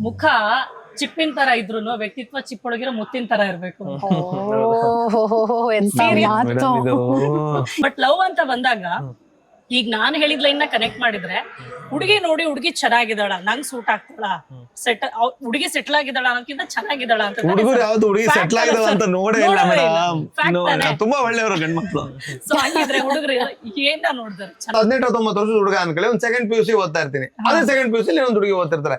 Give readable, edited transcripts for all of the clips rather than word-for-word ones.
ಮುಖ ಚಿಪ್ಪಿನ ತರ ಇದ್ರು ವ್ಯಕ್ತಿತ್ವ ಚಿಪ್ಪೊಳಗಿರೋ ಮುತ್ತಿನ ತರ ಇರ್ಬೇಕು. ಬಟ್ ಲವ್ ಅಂತ ಬಂದಾಗ ಈಗ ನಾನ್ ಹೇಳಿದ ಲೈನ್ ನ ಕನೆಕ್ಟ್ ಮಾಡಿದ್ರೆ ಹುಡುಗಿ ನೋಡಿ ಹುಡುಗಿ ಚೆನ್ನಾಗಿದ್ದಾಳ, ನಂಗ್ ಸೂಟ್ ಆಗ್ತಾಳ, ಹುಡುಗಿ ಸೆಟ್ಲ್ ಆಗಿದ್ದಾಳ ಅನ್ನೋಕ್ಕಿಂತ ಚೆನ್ನಾಗಿದ್ದಾಳ ಅಂತ. ಹುಡುಗರು ಯಾವ್ದು ಹುಡುಗಿ ಸೆಟ್ಲ್ ಆಗಿದಾಳ ಅಂತ ನೋಡೇ ಇಲ್ಲ ಮೇಡಮ್. ತುಂಬಾ ಒಳ್ಳೆಯವರು ಗಂಡ್ಮಕ್ಳು. ಸೊ ಹಂಗಿದ್ರೆ ಹುಡುಗರು ಏನ ನೋಡಿದಾರೆ? 18-19 ವರ್ಷದ ಹುಡುಗ ಅನ್ಕೊಳ್ಳಿ, ಒಂದ್ ಸೆಕೆಂಡ್ PUC ಓದ್ತಾ ಇರ್ತೀನಿ. ಅದೇ ಸೆಕೆಂಡ್ PUC ಒಂದ್ ಹುಡುಗಿ ಓದ್ತಿರ್ತಾರೆ.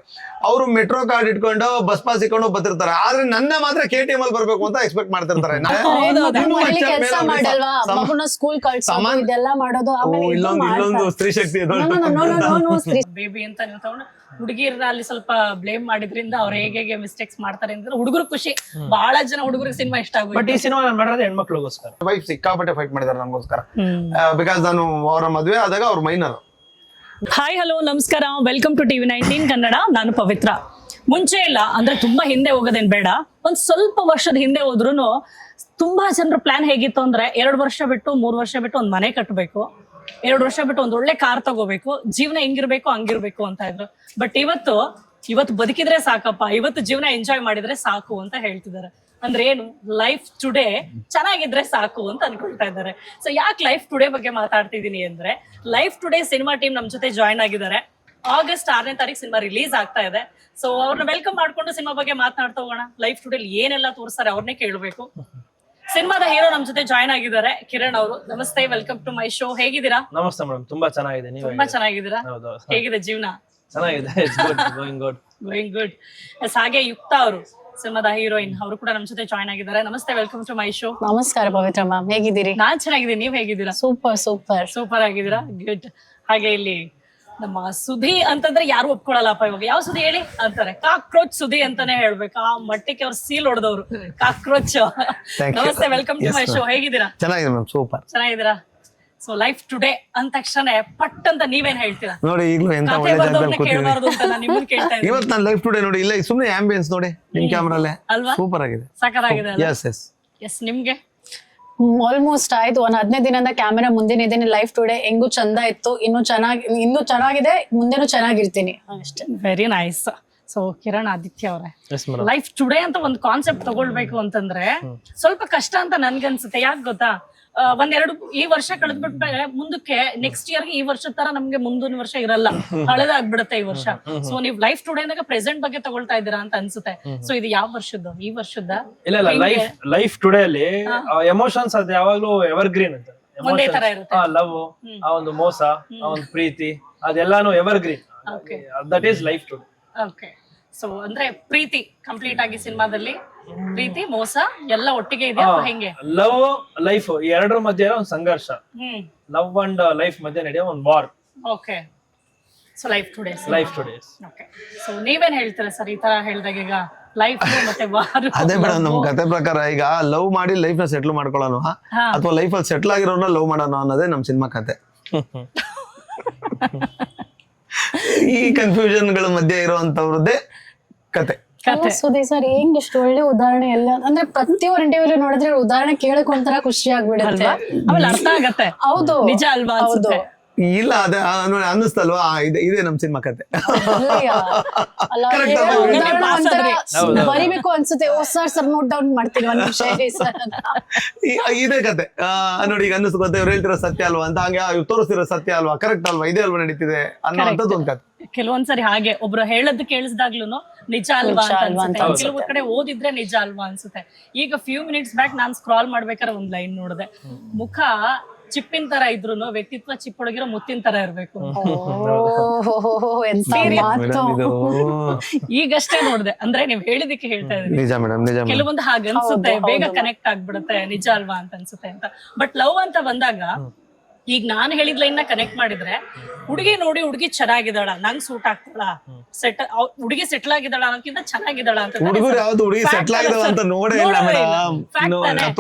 ಅವರು ಮೆಟ್ರೋ ಕಾರ್ಡ್ ಇಟ್ಕೊಂಡು ಬಸ್ ಪಾಸ್ ಇಟ್ಕೊಂಡು ಬರ್ತಿರ್ತಾರೆ. ಆದ್ರೆ ನನ್ನ ಮಾತ್ರ KTM ಅಲ್ಲಿ ಬರ್ಬೇಕು ಅಂತ ಎಕ್ಸ್ಪೆಕ್ಟ್ ಮಾಡ್ತಿರ್ತಾರೆ. ಇಲ್ಲೊಂದು ಸ್ತ್ರೀ ಶಕ್ತಿ ಬೇಬಿ ಅಂತ ನೀವು ತಗೊಂಡು ಹುಡುಗಿರ ಅಲ್ಲಿ ಸ್ವಲ್ಪ ಬ್ಲೇಮ್ ಮಾಡಿದ್ರಿಂದ ಅವ್ರು ಹೇಗೆ ಮಿಸ್ಟೇಕ್ಸ್ ಮಾಡ್ತಾರೆ ಅಂದ್ರೆ ಹುಡುಗರು ಖುಷಿ. ಬಹಳ ಜನ ಹುಡುಗರಿಗೆ ಸಿನಿಮಾ ಇಷ್ಟ ಆಗುತ್ತೆ. ಬಟ್ ಈ ಸಿನಿಮಾ ಮಾಡಿರೋದು ಹೆಣ್ಮಕ್ಳಿಗೋಸ್ಕರ. ವೈಫ್ ಸಿಕ್ಕಾಪಟ್ಟೆ ಫೈಟ್ ಮಾಡಿದಾರೆ ನಮಗೋಸ್ಕರ. ಬಿಕಾಸ್ ನಾನು ಅವರ ಮದುವೆ ಆದಾಗ ಅವ್ರ ಮೈನರ್. ಹಾಯ್ ಹಲೋ ನಮಸ್ಕಾರ, ವೆಲ್ಕಮ್ ಟು TV19 ಕನ್ನಡ. ನಾನು ಪವಿತ್ರ. ಮುಂಚೆ ಇಲ್ಲ ಅಂದ್ರೆ ತುಂಬಾ ಹಿಂದೆ ಹೋಗೋದೇನ್ ಬೇಡ, ಒಂದ್ ಸ್ವಲ್ಪ ವರ್ಷದ ಹಿಂದೆ ಹೋದ್ರುನು ತುಂಬಾ ಜನರ ಪ್ಲಾನ್ ಹೇಗಿತ್ತು ಅಂದ್ರೆ 2 ವರ್ಷ ಬಿಟ್ಟು 3 ವರ್ಷ ಬಿಟ್ಟು ಒಂದ್ ಮನೆ ಕಟ್ಟಬೇಕು, 2 ವರ್ಷ ಬಿಟ್ಟು ಒಂದ್ ಒಳ್ಳೆ ಕಾರ್ ತಗೋಬೇಕು, ಜೀವನ ಹೆಂಗಿರ್ಬೇಕು ಹಂಗಿರ್ಬೇಕು ಅಂತ ಇದ್ರು. ಬಟ್ ಇವತ್ತು ಬದುಕಿದ್ರೆ ಸಾಕಪ್ಪ, ಇವತ್ತು ಜೀವನ ಎಂಜಾಯ್ ಮಾಡಿದ್ರೆ ಸಾಕು ಅಂತ ಹೇಳ್ತಿದ್ದಾರೆ. ಅಂದ್ರೆ ಏನು, ಲೈಫ್ ಟುಡೇ ಚೆನ್ನಾಗಿದ್ರೆ ಸಾಕು ಅಂತ ಅನ್ಕೊಳ್ತಾ ಇದ್ದಾರೆ. ಸೊ ಯಾಕೆ ಲೈಫ್ ಟುಡೇ ಬಗ್ಗೆ ಮಾತಾಡ್ತಿದೀನಿ ಅಂದ್ರೆ, ಲೈಫ್ ಟುಡೇ ಸಿನಿಮಾ ಟೀಮ್ ನಮ್ ಜೊತೆ ಜಾಯ್ನ್ ಆಗಿದ್ದಾರೆ. August 6ನೇ ತಾರೀಕು ಸಿನಿಮಾ ರಿಲೀಸ್ ಆಗ್ತಾ ಇದೆ. ಸೊ ಅವ್ರನ್ನ ವೆಲ್ಕಮ್ ಮಾಡ್ಕೊಂಡು ಸಿನಿಮಾ ಬಗ್ಗೆ ಮಾತನಾಡ್ತಾ ಹೋಗೋಣ. ಲೈಫ್ ಟುಡೇ ಏನೆಲ್ಲ ತೋರಿಸ್ತಾರೆ ಅವ್ರನ್ನೇ ಕೇಳಬೇಕು. ಸಿನಿಮಾದ ಹೀರೋ ನಮ್ ಜೊತೆ ಜಾಯ್ನ್ ಆಗಿದ್ದಾರೆ, ಕಿರಣ್ ಅವರು. ನಮಸ್ತೆ, ವೆಲ್ಕಮ್ ಟು ಮೈ ಶೋ. ಹೇಗಿದ್ದೀರಾ? ನಮಸ್ತೆ ಮೇಡಮ್, ತುಂಬಾ ಚೆನ್ನಾಗಿದೆ. ನೀವು ತುಂಬಾ ಚೆನ್ನಾಗಿದ್ದೀರಾ? ಹೇಗಿದೆ ಜೀವನ? ಚೆನ್ನಾಗಿದೆ, ಗೋಯಿಂಗ್ ಗುಡ್. ಹಾಗೆ ಯುಕ್ತ ಅವರು, ಸಿನಿಮಾದ ಹೀರೋಯಿನ್, ಅವರು ಕೂಡ ನಮ್ ಜೊತೆ ಜಾಯ್ನ್ ಆಗಿದ್ದಾರೆ. ನಮಸ್ತೆ, ವೆಲ್ಕಮ್ ಟು ಮೈ ಶೋ. ನಮಸ್ಕಾರ ಪವಿತ್ರ ಮ್ಯಾಮ್, ಹೇಗಿದ್ದೀರಿ? ನಾನ್ ಚೆನ್ನಾಗಿದ್ದೀನಿ, ನೀವ್ ಹೇಗಿದ್ದೀರಾ? ಸೂಪರ್ ಆಗಿದ್ದೀರಾ? ಗುಡ್. ಹಾಗೆ ಇಲ್ಲಿ ನಮ್ಮ ಸುಧಿ ಅಂತಂದ್ರೆ ಯಾರು ಒಪ್ಕೊಳಲ್ಲಪ್ಪ ಇವಾಗ. ಯಾವ ಸುಧಿ ಹೇಳಿ ಅಂತಾರೆ, ಕಾಕ್ರೋಚ್ ಸುಧಿ ಅಂತಾನೆ ಹೇಳ್ಬೇಕು. ಆ ಮಟ್ಟಕ್ಕೆ ಅವ್ರು ಸೀಲ್ ಹೊಡೆದವ್ರು, ಕಾಕ್ರೋಚ್. ನಮಸ್ತೆ, ವೆಲ್ಕಮ್ ಟು ಮೈ ಶೋ. ಹೇಗಿದ್ದೀರಾ? ಚೆನ್ನಾಗಿದೆ ಮ್ಯಾಮ್, ಸೂಪರ್. ಚೆನ್ನಾಗಿದ್ದೀರಾ? ಸೊ ಲೈಫ್ ಟುಡೇ ಅಂದ ತಕ್ಷಣ ಪಟ್ ಅಂತ ನೀವೇನ್ ಹೇಳ್ತೀರಾ? ನೋಡಿ ಈಗಲೂ ಎಂತ ಒಳ್ಳೆ ಜಾಗದಲ್ಲಿ ಕೇಳಬಾರ್ದು ಅಂತ ನಾನು ನಿಮ್ಮನ್ನ ಕೇಳ್ತಾ ಇದ್ದೀನಿ. ಇವತ್ತು ನಾನು ಲೈಫ್ ಟುಡೇ ನೋಡಿ, ಇಲ್ಲ ಸುಮ್ಮನೆ ಆಂಬಿಯನ್ಸ್ ನೋಡಿ ನಿಮ್ ಕ್ಯಾಮ್ರಲ್ಲೇ ಅಲ್ವಾ? ಸೂಪರ್ ಆಗಿದೆ, ಸಖತ್ತಾಗಿದೆ. ಎಸ್. ನಿಮ್ಗೆ ಆಲ್ಮೋಸ್ಟ್ ಆಯ್ತು. ಒಂದ್ 15 ದಿನದ ಕ್ಯಾಮೆರಾ ಮುಂದಿನ ಇದೀನಿ. ಲೈಫ್ ಟುಡೇ ಹೆಂಗು ಚಂದ ಇತ್ತು, ಇನ್ನೂ ಚೆನ್ನಾಗಿದೆ, ಮುಂದೆನೂ ಚೆನ್ನಾಗಿರ್ತೀನಿ ಅಷ್ಟೇ. Very nice. So Kiran Aditya ಅವರೇ, ಲೈಫ್ ಟುಡೇ ಅಂತ ಒಂದು ಕಾನ್ಸೆಪ್ಟ್ ತಗೊಳ್ಬೇಕು ಅಂತಂದ್ರೆ ಸ್ವಲ್ಪ ಕಷ್ಟ ಅಂತ ನನ್ಗನ್ಸುತ್ತೆ. ಯಾಕೆ ಗೊತ್ತಾ, ಒಂದೆರಡು ಈ ವರ್ಷ ಕಳೆದ್ಬಿಟ್ರೆ ಮುಂದಕ್ಕೆ ನೆಕ್ಸ್ಟ್ ಇಯರ್ಗೆ ಈ ವರ್ಷದ ತರ ನಮ್ಗೆ ಮುಂದಿನ ವರ್ಷ ಇರಲ್ಲ, ಹಳದಾಗ್ಬಿಡುತ್ತೆ ಈ ವರ್ಷ. ಸೊ ನೀವ್ ಲೈಫ್ ಟುಡೇ ಅಂದಾಗ ಪ್ರೆಸೆಂಟ್ ಬಗ್ಗೆ ತಗೊಳ್ತಾ ಇದ್ದೀರಾ ಅಂತ ಅನ್ಸುತ್ತೆ. ಸೊ ಇದು ಯಾವ ವರ್ಷದ್ದು? ಈ ವರ್ಷದ? ಇಲ್ಲ, ಲೈಫ್ ಟುಡೇ ಅಲ್ಲಿ ಎಮೋಷನ್ಸ್ ಅದು ಯಾವಾಗ್ಲೂ ಎವರ್ ಗ್ರೀನ್ ಅಂತ. ಒಂದೇ ತರ ಇರುತ್ತೆ. ಲವ್, ಆ ಒಂದು ಮೋಸ, ಆ ಒಂದು ಪ್ರೀತಿ, ಅದೆಲ್ಲಾನು evergreen. That is life today. Okay. So ಅಂದ್ರೆ ಪ್ರೀತಿ ಕಂಪ್ಲೀಟ್ ಆಗಿ ಸಿನಿಮಾದಲ್ಲಿ ಪ್ರೀತಿ ಮೋಸ ಎಲ್ಲ ಒಟ್ಟಿಗೆ ಇದೆ ಹೆಂಗೆ? ಲವ್ ಲೈಫ್ ಎರಡರ ಮಧ್ಯೆ ಒಂದು ಸಂಘರ್ಷ. ಲವ್ ಅಂಡ್ ಲೈಫ್ ಮಧ್ಯೆ ನಡೆಯೋ ಒಂದು war. Okay. So life today. Okay. So ನೀವೇನ್ ಹೇಳ್ತೀರಾ ಸರ್ ಈ ತರ ಹೇಳಿದಾಗ? ಈಗ ಲೈಫ್ ಮತ್ತೆ ವಾರ್. ಅದೇ ಮೇಡಮ್, ನಮ್ ಕತೆ ಪ್ರಕಾರ ಈಗ ಲವ್ ಮಾಡಿ ಲೈಫ್ ನ ಸೆಟ್ಲ್ ಮಾಡ್ಕೊಳ್ಳೋಣ ಅಥವಾ ಲೈಫ್ ಅಲ್ಲಿ ಸೆಟ್ಲ್ ಆಗಿರೋನ ಲವ್ ಮಾಡೋಣ ಅನ್ನೋದೇ ನಮ್ ಸಿನಿಮಾ ಕತೆ. ಈ ಕನ್ಫ್ಯೂಷನ್ ಗಳ ಮಧ್ಯೆ ಇರುವಂತವ್ರದ್ದೇ ಕತೆ. ಸುಧೀರ್ ಸರ್, ಹೆಂಗ್ ಇಷ್ಟು ಒಳ್ಳೆ ಉದಾಹರಣೆ ಎಲ್ಲ ಅಂದ್ರೆ ಪ್ರತಿಯೊಂದು ಇಂಟರ್ವ್ಯೂ ನೋಡಿದ್ರೆ ಉದಾಹರಣೆ ಕೇಳಕ್ ಒಂಥರ ಖುಷಿ ಆಗ್ಬಿಡುತ್ತೆ, ಆಮೇಲೆ ಅರ್ಥ ಆಗತ್ತೆ. ಹೌದು, ನಿಜ ಅಲ್ವಾ? ಅನ್ಸುತ್ತೆ. ಇಲ್ಲ ಅದೇ ಅನ್ನಿಸ್ತಲ್ವಾ, ಇದೇ ನಮ್ ಸಿನಿಮಾ ಕತೆ. ಬರಿಬೇಕು ಅನ್ಸುತ್ತೆ. ಸರ್ ನೋಟ್ ಡೌನ್ ಮಾಡ್ತೀನಿ ಒಂದ್ ನಿಮಿಷ ಸರ್. ಇದೇ ಕತೆ ನೋಡಿ, ಈಗ ಅನ್ನಿಸ್ಕೊತ್ತೆ ಇವ್ರು ಹೇಳ್ತಿರೋ ಸತ್ಯ ಅಲ್ವಾ ಅಂತ, ಹಂಗೆ ಇವ್ರು ತೋರಿಸ್ತಿರೋ ಸತ್ಯ ಅಲ್ವಾ, ಕರೆಕ್ಟ್ ಅಲ್ವಾ, ಇದೇ ಅಲ್ವಾ ನಡೀತಿದೆ ಅನ್ನೋಂಥದ್ದು ಒಂದ್ ಕತೆ. ಕೆಲವೊಂದ್ಸರಿ ಹಾಗೆ ಒಬ್ರು ಹೇಳದ್ ಕೇಳಿಸ್ದಾಗ್ಲೂ ನಿಜ ಅಲ್ವಾ ಅಂತ ಅನ್ಸುತ್ತೆ. ಕೆಲವು ಕಡೆ ಓದಿದ್ರೆ ನಿಜ ಅಲ್ವಾ ಅನ್ಸುತ್ತೆ. ಈಗ ಫ್ಯೂ ಮಿನಿಟ್ಸ್ ಬ್ಯಾಕ್ ನಾನ್ ಸ್ಕ್ರಾಲ್ ಮಾಡ್ಬೇಕಾದ್ರೆ ಒಂದ್ ಲೈನ್ ನೋಡಿದೆ, ಮುಖ ಚಿಪ್ಪಿನ ತರ ಇದ್ರು ವ್ಯಕ್ತಿತ್ವ ಚಿಪ್ಪೊಳಗಿರೋ ಮುತ್ತಿನ ತರ ಇರ್ಬೇಕು. ಈಗಷ್ಟೇ ನೋಡಿದೆ, ಅಂದ್ರೆ ನೀವ್ ಹೇಳಿದಕ್ಕೆ ಹೇಳ್ತಾ ಇದ್ದೀನಿ. ನಿಜ ಮೇಡಮ್, ನಿಜ. ಕೆಲವೊಂದು ಹಾಗೆ ಅನ್ಸುತ್ತೆ, ಬೇಗ ಕನೆಕ್ಟ್ ಆಗ್ಬಿಡುತ್ತೆ, ನಿಜ ಅಲ್ವಾ ಅಂತ ಅನ್ಸುತ್ತೆ ಅಂತ. ಬಟ್ ಲವ್ ಅಂತ ಬಂದಾಗ ಈಗ ನಾನ್ ಹೇಳಿದ ಲೈನ್ ನ ಕನೆಕ್ಟ್ ಮಾಡಿದ್ರೆ ಹುಡುಗಿ ನೋಡಿ ಹುಡುಗಿ ಚೆನ್ನಾಗಿದ್ದಾಳ, ನಂಗ್ ಸೂಟ್ ಆಗ್ತಾಳ, ಹುಡುಗಿ ಸೆಟ್ಲ್ ಆಗಿದ್ದಾಳ ಅನ್ನೋಕ್ಕಿಂತ ಚೆನ್ನಾಗಿದ್ದಾಳ ಅಂತ. ಹುಡುಗರು ಯಾವ್ದು ಹುಡುಗಿ ಸೆಟ್ಲ್ ಆಗಿದಾಳ ಅಂತ ನೋಡೇ ಇಲ್ಲ ಮೇಡಮ್.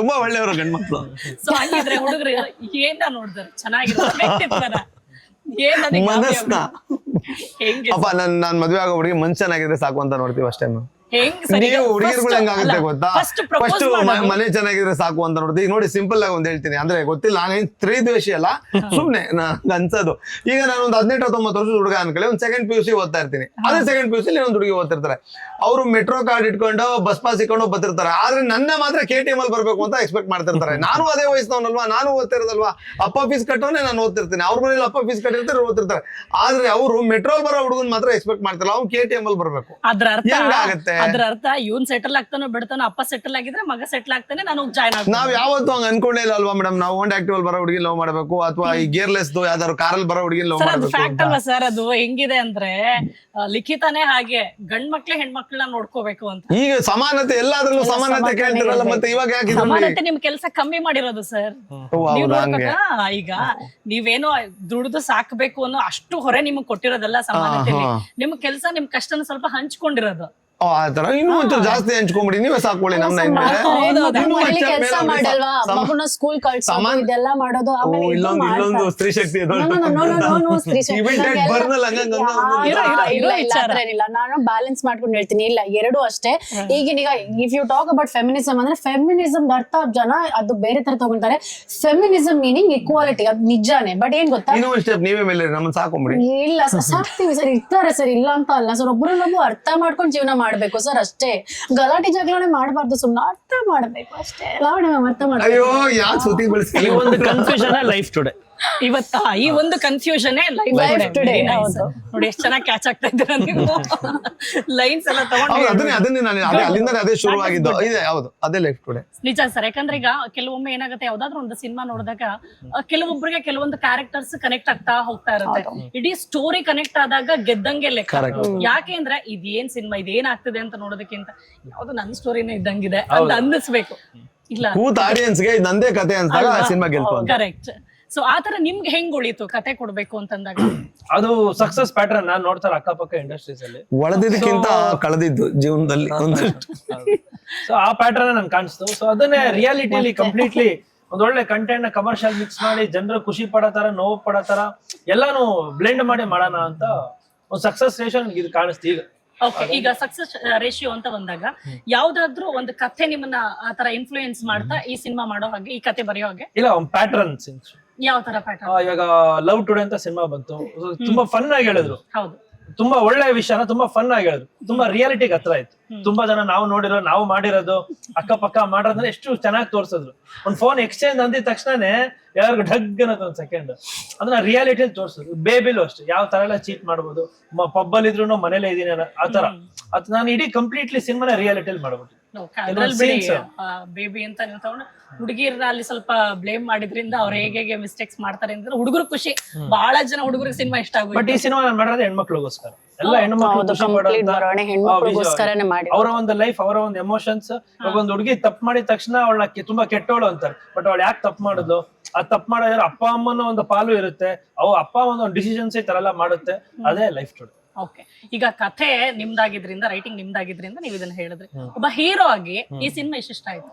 ತುಂಬಾ ಒಳ್ಳೆಯವರು ಗಂಡ್ಮಕ್ಳು. ಸೊ ಹಂಗಿದ್ರೆ ಹುಡುಗರು ಏನ ನೋಡಿದಾರೆ? ಚೆನ್ನಾಗಿರೋ ವ್ಯಕ್ತಿತ್ವನ, ಮನಸ್ನ. ಅಪ್ಪ ನಾನ್ ಮದ್ವೆ ಆಗೋ ಹುಡುಗಿ ಮನ್ಸ್ ಚೆನ್ನಾಗಿದ್ರೆ ಸಾಕು ಅಂತ ನೋಡ್ತೀವಿ ಅಷ್ಟೇ. ಹೆಂಗ್ ಸರಿ ನೀವು ಹುಡುಗಿರ್ಗಳು ಹೆಂಗಾಗುತ್ತೆ ಗೊತ್ತಾ, ಫಸ್ಟ್ ಪ್ರಪೋಸ್ ಫಸ್ಟ್ ಮನೆ ಚೆನ್ನಾಗಿದ್ರೆ ಸಾಕು ಅಂತ ನೋಡ್ತೀವಿ. ಈಗ ನೋಡಿ ಸಿಂಪಲ್ ಆಗಿ ಒಂದ್ ಹೇಳ್ತೀನಿ, ಅಂದ್ರೆ ಗೊತ್ತಿಲ್ಲ, ನಾನೇನ್ ತ್ರಿದ್ವೇಷಿ ಅಲ್ಲ, ಸುಮ್ನೆ ನಂಗೆ ಅನ್ಸೋದು. ಈಗ ನಾನು ಒಂದು 18-19 ವರ್ಷದ ಹುಡುಗ ಅನ್ಕೊಳ್ಳಿ, ಒಂದು ಸೆಕೆಂಡ್ PUC ಓದ್ತಾ ಇರ್ತೀನಿ. ಅದೇ ಸೆಕೆಂಡ್ PUC ಒಂದು ಹುಡುಗಿ ಓದ್ತಿರ್ತಾರೆ. ಅವರು ಮೆಟ್ರೋ ಕಾರ್ಡ್ ಇಟ್ಕೊಂಡು ಬಸ್ ಪಾಸ್ ಇಟ್ಕೊಂಡು ಬರ್ತಿರ್ತಾರೆ. ಆದ್ರೆ ನನ್ನ ಮಾತ್ರ KTM ಅಲ್ಲಿ ಬರ್ಬೇಕು ಅಂತ ಎಕ್ಸ್ಪೆಕ್ಟ್ ಮಾಡ್ತಿರ್ತಾರೆ. ನಾನು ಅದೇ ವಯಸ್ಸಿನವನಲ್ವಾ, ನಾನು ಓದ್ತಿರೋದಲ್ವಾ, ಅಪ್ಪ ಫೀಸ್ ಕಟ್ಟೋನೆ ನಾನು ಓದ್ತಿರ್ತೀನಿ. ಅವ್ರ ಮನೇಲಿ ಅಪ್ಪ ಫೀಸ್ ಕಟ್ಟಿರ್ತಾರೆ, ಓದ್ತಿರ್ತಾರೆ. ಆದ್ರೆ ಅವರು ಮೆಟ್ರೋಲ್ ಬರೋ ಹುಡುಗನ್ ಮಾತ್ರ ಎಕ್ಸ್ಪೆಕ್ಟ್ ಮಾಡ್ತಿಲ್ಲ, ಅವ್ನು KTM ಅಲ್ಲಿ ಬರ್ಬೇಕು. ಅದ್ರ ಅರ್ಥ ಇವನ್ ಸೆಟಲ್ ಆಗ್ತಾನೋ ಬಿಡ್ತಾನೋ, ಅಪ್ಪ ಸೆಟಲ್ ಆಗಿದ್ರೆ ಮಗ ಸೆಟಲ್ ಆಗ್ತಾನೆ, ನಾನು ಜಾಯ್ನ್ ಆಗ್ತೀನಿ. ನಾವ್ ಯಾವತ್ತೂ ಹಂಗ ಅನ್ಕೊಂಡೇ ಇಲ್ಲ ಅಲ್ವಾ ಮೇಡಮ್. ನಾವು ಹೋಂಡಾ ಆಕ್ಟಿವ್ ಬರೋ ಹುಡುಗಿ ಲವ್ ಮಾಡಬೇಕು, ಅಥವಾ ಈ ಗೇರ್ಲೆಸ್ ಯಾವ್ದಾದ್ರು ಕಾರಲ್ಲಿ ಬರೋ ಹುಡುಗಿ ಲವ್ ಸರ್ ಅದು ಮಾಡಬೇಕು ಫ್ಯಾಕ್ಟ್ ಅಲ್ವಾ ಸರ್? ಅದು ಹೆಂಗಿದೆ ಅಂದ್ರೆ ಲಿಖಿತಾನೇ ಹಾಗೆ ಗಂಡ್ ಮಕ್ಳೆ ಹೆಣ್ಮಕ್ಳನ್ನ ನೋಡ್ಕೋಬೇಕು ಅಂತ. ಈಗ ಸಮಾನತೆ ಎಲ್ಲಾದ್ರಲ್ಲೂ ಸಮಾನತೆ ಕೇಳ್ತಿರಲ್ಲ, ಮತ್ತೆ ಇವಾಗ ಯಾಕೆ ಸಮಾನತೆ ನಿಮ್ ಕೆಲಸ ಕಮ್ಮಿ ಮಾಡಿರೋದು ಸರ್. ನೀವ್ ನೋಡ್ಬೇಕಾ, ಈಗ ನೀವೇನೋ ದುಡ್ದು ಸಾಕ್ಬೇಕು ಅನ್ನೋ ಅಷ್ಟು ಹೊರೆ ನಿಮಗ್ ಕೊಟ್ಟಿರೋದಲ್ಲ ಸಮಾನತೆ. ನಿಮ್ ಕೆಲಸ ನಿಮ್ ಕಷ್ಟನ ಸ್ವಲ್ಪ ಹಂಚ್ಕೊಂಡಿರೋದು. ಆತರ ಇನ್ನೂ ಒಂಚೂರು ಜಾಸ್ತಿ ಹಂಚ್ಕೊಂಬಿಡಿ, ನೀವೇ ಸಾಕೊಳ್ಳಿ ನಮ್ನ. ಕೆಲಸ ಮಾಡಲ್ವಾ, ಮಗುನ ಸ್ಕೂಲ್ ಕಳ್ಸೋದು, ಇದೆಲ್ಲ ಮಾಡೋದು. ಆಮೇಲೆ ಇಲ್ಲೊಂದು ಸ್ತ್ರೀ ಶಕ್ತಿ ಏನಿಲ್ಲ, ನಾನು ಬ್ಯಾಲೆನ್ಸ್ ಮಾಡ್ಕೊಂಡು ಹೇಳ್ತೀನಿ. ಇಲ್ಲ, ಎರಡು ಅಷ್ಟೇ. ಈಗಿನ if you talk about feminism ಅಂದ್ರೆ, ಫೆಮಿನಿಸಮ್ ಅರ್ಥ ಜನ ಅದು ಬೇರೆ ತರ ತಗೊಂತಾರೆ. ಫೆಮಿನಿಸಮ್ ಮೀನಿಂಗ್ ಇಕ್ವಾಲಿಟಿ, ಅದು ನಿಜಾನೇ. ಬಟ್ ಏನ್ ಗೊತ್ತಾ, ಇನ್ನೊಂದು ಸ್ಟೆಪ್ ನೀವೇ ಮೇಲೆ ನಮ್ಮನ್ನ ಸಾಕೊಂಬಿಡಿ. ಇಲ್ಲ ಸಾಕ್ತಿವಿ ಸರ್, ಇರ್ತಾರೆ ಸರ್, ಇಲ್ಲ ಅಂತ ಅಲ್ಲ ಸರ್. ಒಬ್ರು ಅರ್ಥ ಮಾಡ್ಕೊಂಡು ಜೀವನ ಮಾಡ್ಬೇಕು ಸರ್, ಅಷ್ಟೇ. ಗಲಾಟೆ ಜಗಳನೆ ಮಾಡಬಾರ್ದು, ಸುಮ್ನೆ ಅರ್ಥ ಮಾಡ್ಬೇಕು ಅಷ್ಟೇ. ಅರ್ಥ ಮಾಡ್ಬೇಕು. ಅಯ್ಯೋ ಯಾಕೆ ಸುದ್ದಿ ಈ ಒಂದು ಕನ್ಫ್ಯೂಷನ್ ಲೈಫ್ ಟುಡೇ. ಇವತ್ತಾ ಈ ಒಂದು ಕನ್ಫ್ಯೂಷನ್ Life today, ಹೌದು. ನೋಡಿ ಎಷ್ಟು ಚೆನ್ನಾಗಿ ಕ್ಯಾಚ್ ಆಗ್ತಾ ಇದ್ದೀರಾ ನೀವು. ಲೈನ್ಸ್ ಎಲ್ಲ ತಗೊಂಡು ಅದನ್ನೇ ನಾನು ಅಲ್ಲಿಂದ ಅದೇ ಶುರು ಆಗಿದ್ದು ಇದೆ. ಹೌದು, ಅದೇ ಲೈಫ್ ಟುಡೇ. ನಿಜ ಸರ್. ಯಾಕಂದ್ರೆ ಈಗ ಕೆಲವೊಮ್ಮೆ ಏನಾಗುತ್ತೆ, ಯಾವ್ದಾದ್ರು ಒಂದು ಸಿನಿಮಾ ನೋಡಿದಾಗ ಕೆಲವೊಬ್ಬರಿಗೆ ಕೆಲವೊಂದು ಕ್ಯಾರೆಕ್ಟರ್ಸ್ ಕನೆಕ್ಟ್ ಆಗ್ತಾ ಹೋಗ್ತಾ ಇರುತ್ತೆ. ಇಡೀ ಸ್ಟೋರಿ ಕನೆಕ್ಟ್ ಆದಾಗ ಗೆದ್ದಂಗೆ ಲೆಕ್ಕ. ಯಾಕೆ ಅಂದ್ರೆ ಇದೇನ್ ಸಿನಿಮಾ, ಇದೇನ್ ಆಗ್ತಿದೆ ಅಂತ ನೋಡೋದಕ್ಕಿಂತ ಯಾವ್ದು ನನ್ನ ಸ್ಟೋರಿನೇ ಇದ್ದಂಗಿದೆ ಅಂತ ಅನ್ನಿಸ್ಬೇಕು. ಇಲ್ಲ ಕೂತ್ ಆಡಿಯನ್ಸ್ ಗೆ ನಂದೇ ಕತೆ ಅನ್ಸ್ದಾಗ ಸಿನಿಮಾ ಗೆಲ್ತು. ಕರೆಕ್ಟ್. ಸೊ ಆತರ ನಿಮ್ಗೆ ಹೆಂಗ್ ಉಳಿತು ಕತೆ ಕೊಡ್ಬೇಕು ಅಂತಂದಾಗ? ಅದು ಸಕ್ಸಸ್ ಪ್ಯಾಟರ್ನ್ ನಾನ್ ನೋಡ್ತಾರೆ ಅಕ್ಕಪಕ್ಕ ಇಂಡಸ್ಟ್ರೀಸ್ ಅಲ್ಲಿ. ಒಳದಿದ್ದಕ್ಕಿಂತ ಕಳೆದಿದ್ದು ಜೀವನದಲ್ಲಿ ಒಂದಷ್ಟು. ಸೊ ಆ ಪ್ಯಾಟರ್ನ್ ನನ್ ಕಾಣಿಸ್ತು. ಸೊ ಅದನ್ನೇ ರಿಯಾಲಿಟಿಲಿ ಕಂಪ್ಲೀಟ್ಲಿ ಒಂದೊಳ್ಳೆ ಕಂಟೆಂಟ್ ನ ಕಮರ್ಷಿಯಲ್ ಮಿಕ್ಸ್ ಮಾಡಿ ಜನರು ಖುಷಿ ಪಡೋ ತರ, ನೋವು ಪಡೋ ತರ ಎಲ್ಲಾನು ಬ್ಲೆಂಡ್ ಮಾಡಿ ಮಾಡೋಣ ಅಂತ ಒಂದು ಸಕ್ಸಸ್ ರೇಷನ್ ಇದು ಕಾಣಿಸ್ತು ಈಗ. ಓಕೆ, ಈಗ ಸಕ್ಸಸ್ ರೇಷಿಯೋ ಅಂತ ಬಂದಾಗ ಯಾವ್ದಾದ್ರು ಒಂದು ಕಥೆ ನಿಮ್ಮನ್ನ ಆತರ ಇನ್ಫ್ಲೂಯೆನ್ಸ್ ಮಾಡ್ತಾ ಈ ಸಿನಿಮಾ ಮಾಡೋ ಹಾಗೆ, ಈ ಕತೆ ಬರೆಯೋ ಹಾಗೆ? ಇಲ್ಲ, ಒಂದು ಪ್ಯಾಟರ್ನ್. ಯಾವ ತರ ಪ್ಯಾಟರ್ನ್? ಇವಾಗ ಲವ್ ಟುಡೇ ಅಂತ ಸಿನಿಮಾ ಬಂತು, ತುಂಬಾ ಫನ್ ಆಗಿ ಹೇಳಿದ್ರು. ಹೌದು, ತುಂಬಾ ಒಳ್ಳೆ ವಿಷಯನ ತುಂಬಾ ಫನ್ ಆಗಿ ಹೇಳಿದ್ರು. ತುಂಬಾ ರಿಯಾಲಿಟಿಗೆ ಹತ್ರ ಆಯ್ತು. ತುಂಬಾ ಜನ ನಾವು ನೋಡಿರೋ, ನಾವು ಮಾಡಿರೋದು, ಅಕ್ಕಪಕ್ಕ ಮಾಡೋದ್ರೆ ಎಷ್ಟು ಚೆನ್ನಾಗಿ ತೋರ್ಸಿದ್ರು. ಒಂದ್ ಫೋನ್ ಎಕ್ಸ್ಚೇಂಜ್ ಅಂದಿದ ತಕ್ಷಣನೇ ಯಾರಿಗೂ ಢಗ್ ಅನ್ನೋದು ಒಂದ್ ಸೆಕೆಂಡ್ ಅದನ್ನ ರಿಯಾಲಿಟಿಯಲ್ಲಿ ತೋರ್ಸಿದ್ರು. ಬೇಬಿಲು ಅಷ್ಟೇ, ಯಾವ ತರ ಎಲ್ಲ ಚೀಟ್ ಮಾಡ್ಬೋದು, ಪಬ್ಬಲ್ಲಿ ಇದ್ರು ಮನೇಲೆ ಇದೀನಿ ಆತರ. ಅದು ನಾನು ಇಡೀ ಕಂಪ್ಲೀಟ್ಲಿ ಸಿನಿಮಾನ ರಿಯಾಲಿಟಿಯಲ್ಲಿ ಮಾಡ್ಬೋದು. ಬೇಬಿ ಅಂತ ನೀವು ತಗೊಂಡು ಹುಡುಗಿರ್ನ ಅಲ್ಲಿ ಸ್ವಲ್ಪ ಬ್ಲೇಮ್ ಮಾಡಿದ್ರಿಂದ ಅವ್ರು ಹೇಗೆ ಮಿಸ್ಟೇಕ್ಸ್ ಮಾಡ್ತಾರೆ ಅಂತ ಹುಡುಗರು ಖುಷಿ. ಬಹಳ ಜನ ಹುಡುಗರಿಗೆ ಸಿನಿಮಾ ಇಷ್ಟ ಆಗುತ್ತೆ. ಬಟ್ ಈ ಸಿನಿಮಾ ನಾನು ಮಾಡೋದು ಹೆಣ್ಮಕ್ಳಿಗೋಸ್ಕರ. ಎಲ್ಲ ಅವರ ಒಂದು ಲೈಫ್, ಅವರ ಒಂದು ಎಮೋಷನ್ಸ್. ಒಂದು ಹುಡುಗಿ ತಪ್ಪು ಮಾಡಿದ ತಕ್ಷಣ ಅವಳನ್ನ ತುಂಬಾ ಕೆಟ್ಟವಳು ಅಂತಾರೆ. ಬಟ್ ಅವಳು ಯಾಕೆ ತಪ್ಪು ಮಾಡಿದ್ಲು, ಆ ತಪ್ಪು ಮಾಡಿದ್ರೆ ಅಪ್ಪ ಅಮ್ಮನ ಒಂದು ಪಾಲು ಇರುತ್ತೆ. ಅವ್ ಅಪ್ಪ ಒಂದು ಡಿಸಿಷನ್ಸ್ ಈ ತರ ಎಲ್ಲ ಮಾಡುತ್ತೆ. ಅದೇ ಲೈಫ್ ಟುಡೇ. ಓಕೆ, ಈಗ ಕಥೆ ನಿಮ್ದಾಗಿದ್ರಿಂದ, ರೈಟಿಂಗ್ ನಿಮ್ದಾಗಿದ್ರಿಂದ ನೀವು ಇದನ್ನ ಹೇಳಿದ್ರಿ. ಒಬ್ಬ ಹೀರೋ ಆಗಿ ಈ ಸಿನಿಮಾ ಇಷ್ಟ ಆಯ್ತು?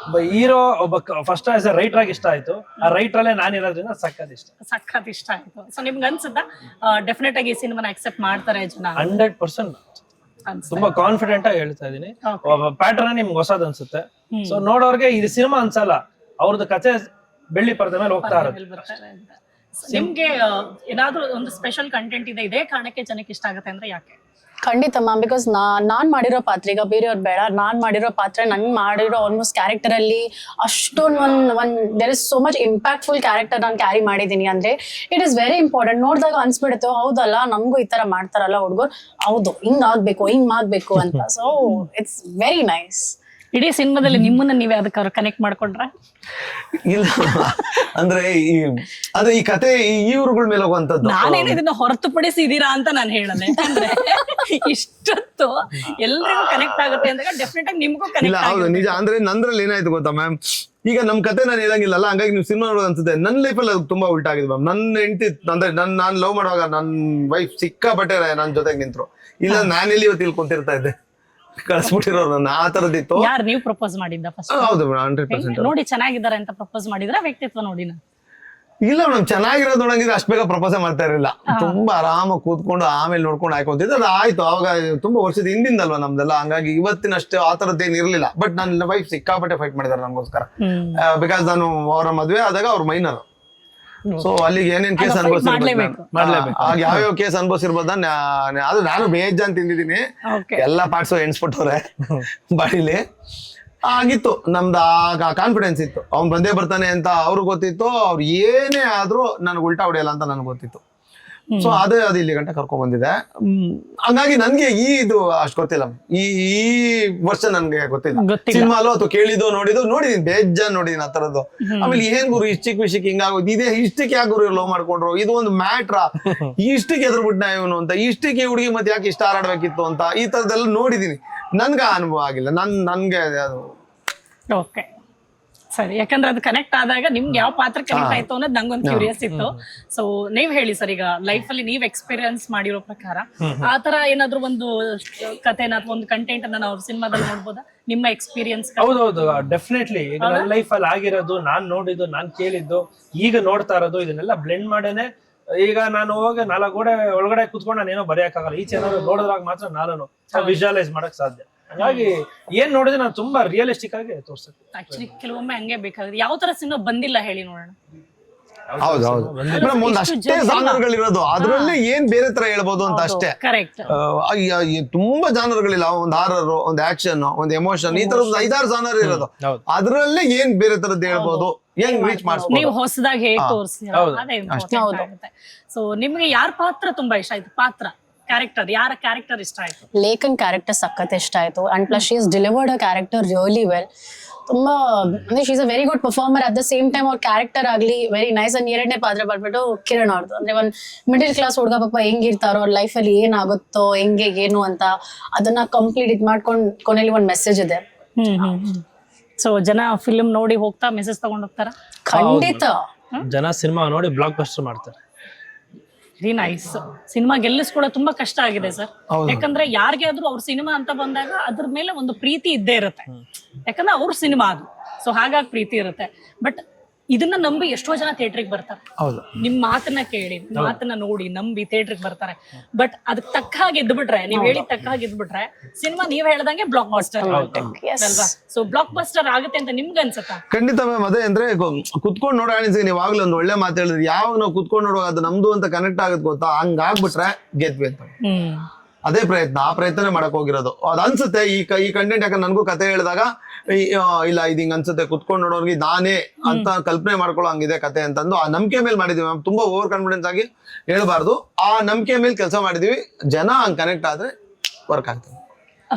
ಒಬ್ಬ ಹೀರೋ, ಒಬ್ಬ ಫಸ್ಟ್ ಆಸ್ ಎ ರೈಟರ್ ಆಗಿ ಇಷ್ಟ ಆಯ್ತು. ಆ ರೈಟರ್ ಅಲ್ಲೇ ನಾನು ಇರೋದ್ರಿಂದ ಸಖತ್ ಇಷ್ಟ ಆಯ್ತು. ಸೊ ನಿಮ್ಗೆ ಅನ್ಸುತ್ತಾ ಡೆಫಿನೆಟ್ ಆಗಿ ಈ ಸಿನಿಮಾನ ಅಕ್ಸೆಪ್ಟ್ ಮಾಡ್ತಾರೆ ಜನ? 100% ತುಂಬಾ ಕಾನ್ಫಿಡೆಂಟ್ ಆಗಿ ಹೇಳ್ತಾ ಇದೀನಿ. ಪ್ಯಾಟರ್ನ್ ನಿಮ್ಗೆ ಹೊಸದ್ ಅನ್ಸುತ್ತೆ. ಸೊ ನೋಡೋರ್ಗೆ ಇದು ಸಿನಿಮಾ ಅನ್ಸಲ್ಲ, ಅವ್ರದ್ದು ಕಥೆ ಬೆಳ್ಳಿ ಪರದೆ ಮೇಲೆ ಹೋಗ್ತಾ ಇರುತ್ತೆ. ನಿಮ್ಗೆ ಏನಾದ್ರೂ ಒಂದು ಸ್ಪೆಷಲ್ ಕಂಟೆಂಟ್ ಇದೆ, ಇದೇ ಕಾರಣಕ್ಕೆ ಜನಕ್ಕೆ ಇಷ್ಟ ಆಗುತ್ತೆ ಅಂದ್ರೆ ಯಾಕೆ? ಖಂಡಿತ ಮ್ಯಾಮ್, ಬಿಕಾಸ್ ನಾನ್ ಮಾಡಿರೋ ಪಾತ್ರ, ಈಗ ಬೇರೆಯವ್ರು ಬೇಡ, ನಾನ್ ಮಾಡಿರೋ ಪಾತ್ರ, ನನ್ ಮಾಡಿರೋ ಆಲ್ಮೋಸ್ಟ್ ಕ್ಯಾರೆಕ್ಟರ್ ಅಲ್ಲಿ ಅಷ್ಟೊಂದು there is so much impactful character ನಾನು ಕ್ಯಾರಿ ಮಾಡಿದೀನಿ. ಅಂದ್ರೆ ಇಟ್ ಇಸ್ ವೆರಿ ಇಂಪಾರ್ಟೆಂಟ್. ನೋಡಿದಾಗ ಅನ್ಸ್ಬಿಡುತ್ತೆ, ಹೌದಲ್ಲ ನಮಗೂ ಈ ತರ ಮಾಡ್ತಾರಲ್ಲ ಹುಡುಗರು, ಹೌದು ಹಿಂಗ್ ಆಗ್ಬೇಕು ಅಂತ. So it's very nice. ಇಡೀ ಸಿನಿಮಾದಲ್ಲಿ ನಿಮ್ಮನ್ನ ನೀವೇ ಅದಕ್ಕೆ ಅವ್ರು ಕನೆಕ್ಟ್ ಮಾಡ್ಕೊಂಡ್ರ? ಇಲ್ಲ, ಅಂದ್ರೆ ಈ ಕತೆ ಇವ್ರುಗಳ ಮೇಲೆ ಹೋಗುವಂತದ್ದು. ನಾನೇನು ಇದನ್ನ ಹೊರತುಪಡಿಸಿ ಇದೀರಾ ಅಂತ ನಾನು ಹೇಳದೆ. ಅಂದ್ರೆ ಇಷ್ಟೊತ್ತು ಎಲ್ರಿಗೂ ಕನೆಕ್ಟ್ ಆಗುತ್ತೆ ಅಂದಾಗ ಡೆಫಿನೆಟ್ ಆಗಿ ನಿಮ್ಗೂ ಇಲ್ಲ, ಕನೆಕ್ಟ್ ಹೌದು ನಿಜ. ಅಂದ್ರೆ ನಂದ್ರಲ್ಲಿ ಏನಾಯ್ತು ಗೊತ್ತಾ ಮ್ಯಾಮ್, ಈಗ ನಮ್ ಕತೆ ನಾನು ಹೇಳಂಗಿಲ್ಲಲ್ಲ, ಹಂಗಾಗಿ ನೀವು ಸಿನಿಮಾ ನೋಡೋದು ಅನ್ಸುತ್ತೆ. ನನ್ನ ಲೈಫಲ್ಲಿ ಅದು ತುಂಬಾ ಉಲ್ಟಾ ಆಗಿದೆ ಮ್ಯಾಮ್. ನನ್ನ ಹೆಂಡತಿ ಅಂದ್ರೆ ನಾನು ಲವ್ ಮಾಡುವಾಗ ನನ್ನ ವೈಫ್ ಸಿಕ್ಕಾಪಟ್ಟೆ ನನ್ನ ಜೊತೆಗೆ ನಿಂತ್ರು. ಇಲ್ಲ ನಾನೆಲ್ಲಿ ಇವತ್ತು ಇಲ್ಲಿ ಕುಂತಿರ್ತಾ ಇದ್ದೆ, ಕಳ್ಸ್ಬಿಟ್ಟಿರೋರು ನನ್ನ. ಆ ತರದಿತ್ತು. ಯಾರು ನೀವು ಪ್ರಪೋಸ್ ಮಾಡಿದ್ದ ಫಸ್ಟ್? ಹೌದು 100%. ನೋಡಿ ಚೆನ್ನಾಗಿದ್ದಾರೆ ಅಂತ ಪ್ರಪೋಸ್ ಮಾಡಿದ್ರ ವ್ಯಕ್ತಿತ್ವ ನೋಡಿನ? ಇಲ್ಲ ಮೇಡಮ್, ಚೆನ್ನಾಗಿರೋದು ನೋಡಂಗಿದ್ರೆ ಅಷ್ಟು ಬೇಗ ಪ್ರಪೋಸ ಮಾಡ್ತಾ ಇರಲಿಲ್ಲ. ತುಂಬಾ ಆರಾಮಾಗಿ ಕೂತ್ಕೊಂಡು ಆಮೇಲೆ ನೋಡ್ಕೊಂಡು ಆಯ್ಕೊಂತಿದ್ದೆ. ಅದು ಆಯ್ತು. ಅವಾಗ ತುಂಬಾ ವರ್ಷದ ಹಿಂದಿಂದಲ್ವಾ ನಮ್ದೆಲ್ಲ, ಹಂಗಾಗಿ ಇವತ್ತಿನಷ್ಟು ಆ ತರದ್ದೇನು ಇರ್ಲಿಲ್ಲ. ಬಟ್ ನನ್ನ ವೈಫ್ ಸಿಕ್ಕಾಪಟ್ಟೆ ಫೈಟ್ ಮಾಡಿದಾರೆ ನನ್ಗೋಸ್ಕರ. ಬಿಕಾಸ್ ನಾನು ಅವರ ಮದ್ವೆ ಆದಾಗ ಅವ್ರ ಮೈನರ್. ಸೊ ಅಲ್ಲಿಗೆ ಏನೇನ್ ಕೇಸ್ ಅನುಭವಿಸಿರ್ಬೋದು, ಯಾವ್ಯಾವ ಕೇಸ್ ಅನುಭವಿಸಿರ್ಬೋದ. ಅದು ನಾನು ಬೇಜಾನ್ ತಿಂದಿದ್ದೀನಿ, ಎಲ್ಲಾ ಪಾರ್ಟ್ಸು ಎಣ್ಸ್ಬಿಟ್ಟವ್ರೆ ಬಾಡಿಲಿ. ಆಗಿತ್ತು ನಮ್ದು ಆಗ ಕಾನ್ಫಿಡೆನ್ಸ್ ಇತ್ತು, ಅವ್ನ್ ಬಂದೇ ಬರ್ತಾನೆ ಅಂತ ಅವ್ರಿಗೆ ಗೊತ್ತಿತ್ತು. ಅವ್ರು ಏನೇ ಆದ್ರೂ ನನಗೆ ಉಲ್ಟಾ ಹೊಡೆಯಲ್ಲ ಅಂತ ನನಗೆ ಗೊತ್ತಿತ್ತು. ಸೊ ಅದು ಇಲ್ಲಿ ಗಂಟೆ ಕರ್ಕೊಂಡ್ ಬಂದಿದೆ. ಹಂಗಾಗಿ ನನ್ಗೆ ಇದು ಅಷ್ಟು ಗೊತ್ತಿಲ್ಲ. ಈ ವರ್ಷ ನನ್ಗೆ ಗೊತ್ತಿಲ್ಲ ಸಿನಿಮಾಲು ಅಥವಾ ಕೇಳಿದ್ದು ನೋಡಿದೀನಿ ಬೇಜಾನ್ ನೋಡಿದೀನಿ ಆ ತರದ್ದು. ಆಮೇಲೆ ಏನ್ ಗುರು ಇಷ್ಟಕ್ಕೆ ವಿಷಯಕ್ಕೆ ಹಿಂಗಾಗೋದು, ಇದೇ ಇಷ್ಟಕ್ಕೆ ಯಾಕೆ ಗುರು ಲವ್ ಮಾಡ್ಕೊಂಡ್ರು, ಇದು ಒಂದು ಮ್ಯಾಟ್ರ, ಇಷ್ಟಕ್ಕೆ ಎದುರುಬಿಟ್ನ ಇವನು ಅಂತ, ಇಷ್ಟಕ್ಕೆ ಹುಡುಗಿ ಮತ್ತೆ ಯಾಕೆ ಇಷ್ಟ ಆಡಬೇಕು ಅಂತ, ಈ ತರದೆಲ್ಲ ನೋಡಿದೀನಿ. ನನ್ಗೆ ಅನುಭವ ಆಗಿಲ್ಲ. ನನ್ಗೆ ಅದು ಓಕೆ ಸರಿ. ಯಾಕಂದ್ರೆ ಅದು ಕನೆಕ್ಟ್ ಆದಾಗ ನಿಮ್ಗೆ ಯಾವ ಪಾತ್ರ ಕನೆಕ್ಟ್ ಆಯ್ತು ಅನ್ನೋದು ನಂಗೊಂದು ಕ್ಯೂರಿಯಸ್ ಇತ್ತು. ಸೊ ನೀವ್ ಹೇಳಿ ಸರ್, ಈಗ ಲೈಫ್ ಅಲ್ಲಿ ನೀವ್ ಎಕ್ಸ್ಪೀರಿಯನ್ಸ್ ಮಾಡಿರೋ ಪ್ರಕಾರ ಆತರ ಏನಾದ್ರು ಒಂದು ಕಥೆನ ಅಥವಾ ಒಂದು ಕಂಟೆಂಟ್ ಅನ್ನ ನಾವು ಸಿನಿಮಾದಲ್ಲಿ ನೋಡ್ಬೋದಾ, ನಿಮ್ಮ ಎಕ್ಸ್ಪೀರಿಯನ್ಸ್? ಹೌದೌದು, ಡೆಫಿನೆಟ್ಲಿ. ಈಗ ನನ್ನ ಲೈಫ್ ಅಲ್ಲಿ ಆಗಿರೋದು, ನಾನ್ ನೋಡಿದ್ದು, ನಾನ್ ಕೇಳಿದ್ದು, ಈಗ ನೋಡ್ತಾ ಇರೋದು, ಇದನ್ನೆಲ್ಲ ಬ್ಲೆಂಡ್ ಮಾಡೇನೆ. ಈಗ ನಾನು ಹೋಗಿ 4 ಗೋಡೆ ಒಳಗಡೆ ಕುತ್ಕೊಂಡು ನಾನು ಏನೋ ಬರೆಯಕ್ಕಾಗಲ್ಲ. ಈಚೆ ಏನಾದ್ರು ನೋಡಿದ್ರಾಗ ಮಾತ್ರ ನಾನು ವಿಜುವಲೈಸ್ ಮಾಡಕ್ ಸಾಧ್ಯ. ಹಾಗಾಗಿ ಏನ್ ನೋಡಿದ್ರೆ ನಾನು ತುಂಬಾ ರಿಯಲಿಸ್ಟಿಕ್ ಆಗಿ ತೋರಿಸ್ತೇನೆ. ಆಕ್ಚುಲಿ ಕೆಲವೊಮ್ಮೆ ಹಂಗೆ ಬೇಕಾಗುತ್ತೆ. ಯಾವ ತರ ಸಿನಿಮಾ ಬಂದಿಲ್ಲ ಹೇಳಿ ನೋಡೋಣ. ಹೌದೌದು ಮೇಡಮ್, ಒಂದ್ ಅಷ್ಟೇ ಜಾನರ್ಗಳಿರೋದು, ಅದ್ರಲ್ಲಿ ಏನ್ ಬೇರೆ ತರ ಹೇಳ್ಬೋದು ಅಂತ ಅಷ್ಟೇ. ಕರೆಕ್ಟ್. ತುಂಬಾ ಜಾನರ್ಗಳಿಲ್ಲ. ಒಂದ್ ಹಾರರ್, ಒಂದ್ ಆಕ್ಷನ್, ಒಂದ್ ಎಮೋಷನ್, ಈ ತರದ್ 5-6 ಜಾನರ್ ಇರೋದು. ಅದ್ರಲ್ಲೇ ಏನ್ ಬೇರೆ ತರದ್ ಹೇಳ್ಬೋದು, ಏನ್ ರೀಚ್ ಮಾಡಿಸ್ಬೋದು, ನೀವು ಹೊಸದಾಗಿ ಹೇಗೆ ತೋರಿಸ್ತೀರಾ ಅದೇ ಇಂಪಾರ್ಟೆಂಟ್ ಆಗುತ್ತೆ. ಸೊ ನಿಮ್ಗೆ ಯಾರ ಪಾತ್ರ ತುಂಬಾ ಇಷ್ಟ ಆಯ್ತು? ಪಾತ್ರ ಕ್ಯಾರೆಕ್ಟರ್, ಯಾರ ಕ್ಯಾರೆಕ್ಟರ್ ಇಷ್ಟ ಆಯ್ತು? ಲೇಖನ್ ಕ್ಯಾರೆಕ್ಟರ್ ಸಖತ್ ಇಷ್ಟ ಆಯ್ತು. And plus she is delivered a character really well. ತುಂಬಾ ಅಂದ್ರೆ she is a very good performer. At the same time ಅವ್ರ ಕ್ಯಾರೆಕ್ಟರ್ ಆಗ್ಲಿ ವೆರಿ ನೈಸ್. ಅಂಡ್ 2ನೇ ಪಾತ್ರ ಬರ್ಬಿಟ್ಟು ಕಿರಣ್ ಅವ್ರದ್ದು. ಅಂದ್ರೆ ಒಂದ್ ಮಿಡಿಲ್ ಕ್ಲಾಸ್ ಹುಡುಗ ಪಾಪ ಹೆಂಗಿರ್ತಾರೋ, ಅವ್ರ ಲೈಫ್ ಅಲ್ಲಿ ಏನಾಗುತ್ತೋ, ಹೆಂಗೆ ಏನು ಅಂತ ಅದನ್ನ ಕಂಪ್ಲೀಟ್ ಇದ್ ಮಾಡ್ಕೊಂಡ್ ಕೊನೆಯಲ್ಲಿ ಒಂದ್ ಮೆಸೇಜ್ ಇದೆ. ಸೊ ಜನ ಫಿಲ್ಮ್ ನೋಡಿ ಹೋಗ್ತಾ ಮೆಸೇಜ್ ತಗೊಂಡ್ ಹೋಗ್ತಾರ? ಖಂಡಿತ ಜನ ಸಿನಿಮಾ ನೋಡಿ ಬ್ಲಾಕ್ ಬಸ್ಟರ್ ಮಾಡ್ತಾರೆ. Very nice. ಸಿನಿಮಾ ಗೆಲ್ಲಿಸ್ಕೊಳ ತುಂಬಾ ಕಷ್ಟ ಆಗಿದೆ ಸರ್. ಯಾಕಂದ್ರೆ ಯಾರಿಗೆ ಆದ್ರೂ ಅವ್ರ ಸಿನಿಮಾ ಅಂತ ಬಂದಾಗ ಅದ್ರ ಮೇಲೆ ಒಂದು ಪ್ರೀತಿ ಇದ್ದೇ ಇರುತ್ತೆ. ಯಾಕಂದ್ರೆ ಅವ್ರ ಸಿನಿಮಾ ಅದು. ಸೊ ಹಾಗಾಗಿ ಪ್ರೀತಿ ಇರುತ್ತೆ. ಬಟ್ ಇದನ್ನ ನಂಬಿ ಎಷ್ಟೋ ಜನ ಥಿಯೇಟ್ರಿಗೆ ಬರ್ತಾರೆ. ನಿಮ್ ಮಾತನ್ನ ಕೇಳಿ, ಮಾತನ್ನ ನೋಡಿ ನಂಬಿ ಥಿಯೇಟ್ರಿಗೆ ಬರ್ತಾರೆ. ಬಟ್ ಅದಕ್ಕೆ ತಕ್ಕ ಹಾಗೆ ಇದ್ಬಿಟ್ರೆ, ನೀವ್ ಹೇಳಿದ ತಕ್ಕ ಹಾಗೆ ಇದ್ಬಿಟ್ರೆ ಸಿನಿಮಾ ನೀವ್ ಹೇಳ್ದಂಗೆ ಬ್ಲಾಕ್ ಬಸ್ಟರ್ ಅಲ್ವಾ? ಸೊ ಬ್ಲಾಕ್ ಬಸ್ಟರ್ ಆಗುತ್ತೆ ಅಂತ ನಿಮ್ಗೆ ಅನ್ಸುತ್ತಾ? ಖಂಡಿತ ಮ್ಯಾಮ್. ಅದೇ ಅಂದ್ರೆ ಕುತ್ಕೊಂಡು ನೋಡೋ ಅನಿಸಿಗೆ ನೀವಾಗ್ಲೂ ಒಂದು ಒಳ್ಳೆ ಮಾತು ಹೇಳಿದ್ರಿ. ಯಾವಾಗ ನಾವು ಕುತ್ಕೊಂಡು ನೋಡುವಾಗ ಅದು ನಮ್ದು ಅಂತ ಕನೆಕ್ಟ್ ಆಗುತ್ತೆ ಗೊತ್ತಾ, ಹಂಗ ಆಗ್ಬಿಟ್ರೆ ಗೆದ್ವಿ ಅಂತ. ಅದೇ ಪ್ರಯತ್ನ, ಆ ಪ್ರಯತ್ನನೇ ಮಾಡಕ್ ಹೋಗಿರೋದು. ಅದ್ ಅನ್ಸುತ್ತೆ ಈ ಕಂಟೆಂಟ್. ಯಾಕಂದ್ರೆ ನನಗೂ ಕತೆ ಹೇಳಿದಾಗ ಇಲ್ಲ ಇದು ಹಿಂಗ್ ಅನ್ಸುತ್ತೆ, ಕುತ್ಕೊಂಡು ನೋಡೋರ್ಗೆ ನಾನೇ ಅಂತ ಕಲ್ಪನೆ ಮಾಡ್ಕೊಳ್ಳೋ ಹಂಗಿದೆ ಕತೆ ಅಂತಂದು ಆ ನಂಬಿಕೆ ಮೇಲೆ ಮಾಡಿದೀವಿ ಮ್ಯಾಮ್. ತುಂಬಾ ಓವರ್ ಕಾನ್ಫಿಡೆನ್ಸ್ ಆಗಿ ಹೇಳ್ಬಾರ್ದು. ಆ ನಂಬಿಕೆ ಮೇಲೆ ಕೆಲಸ ಮಾಡಿದೀವಿ. ಜನ ಹಂಗ್ ಕನೆಕ್ಟ್ ಆದ್ರೆ ವರ್ಕ್ ಆಗ್ತದೆ.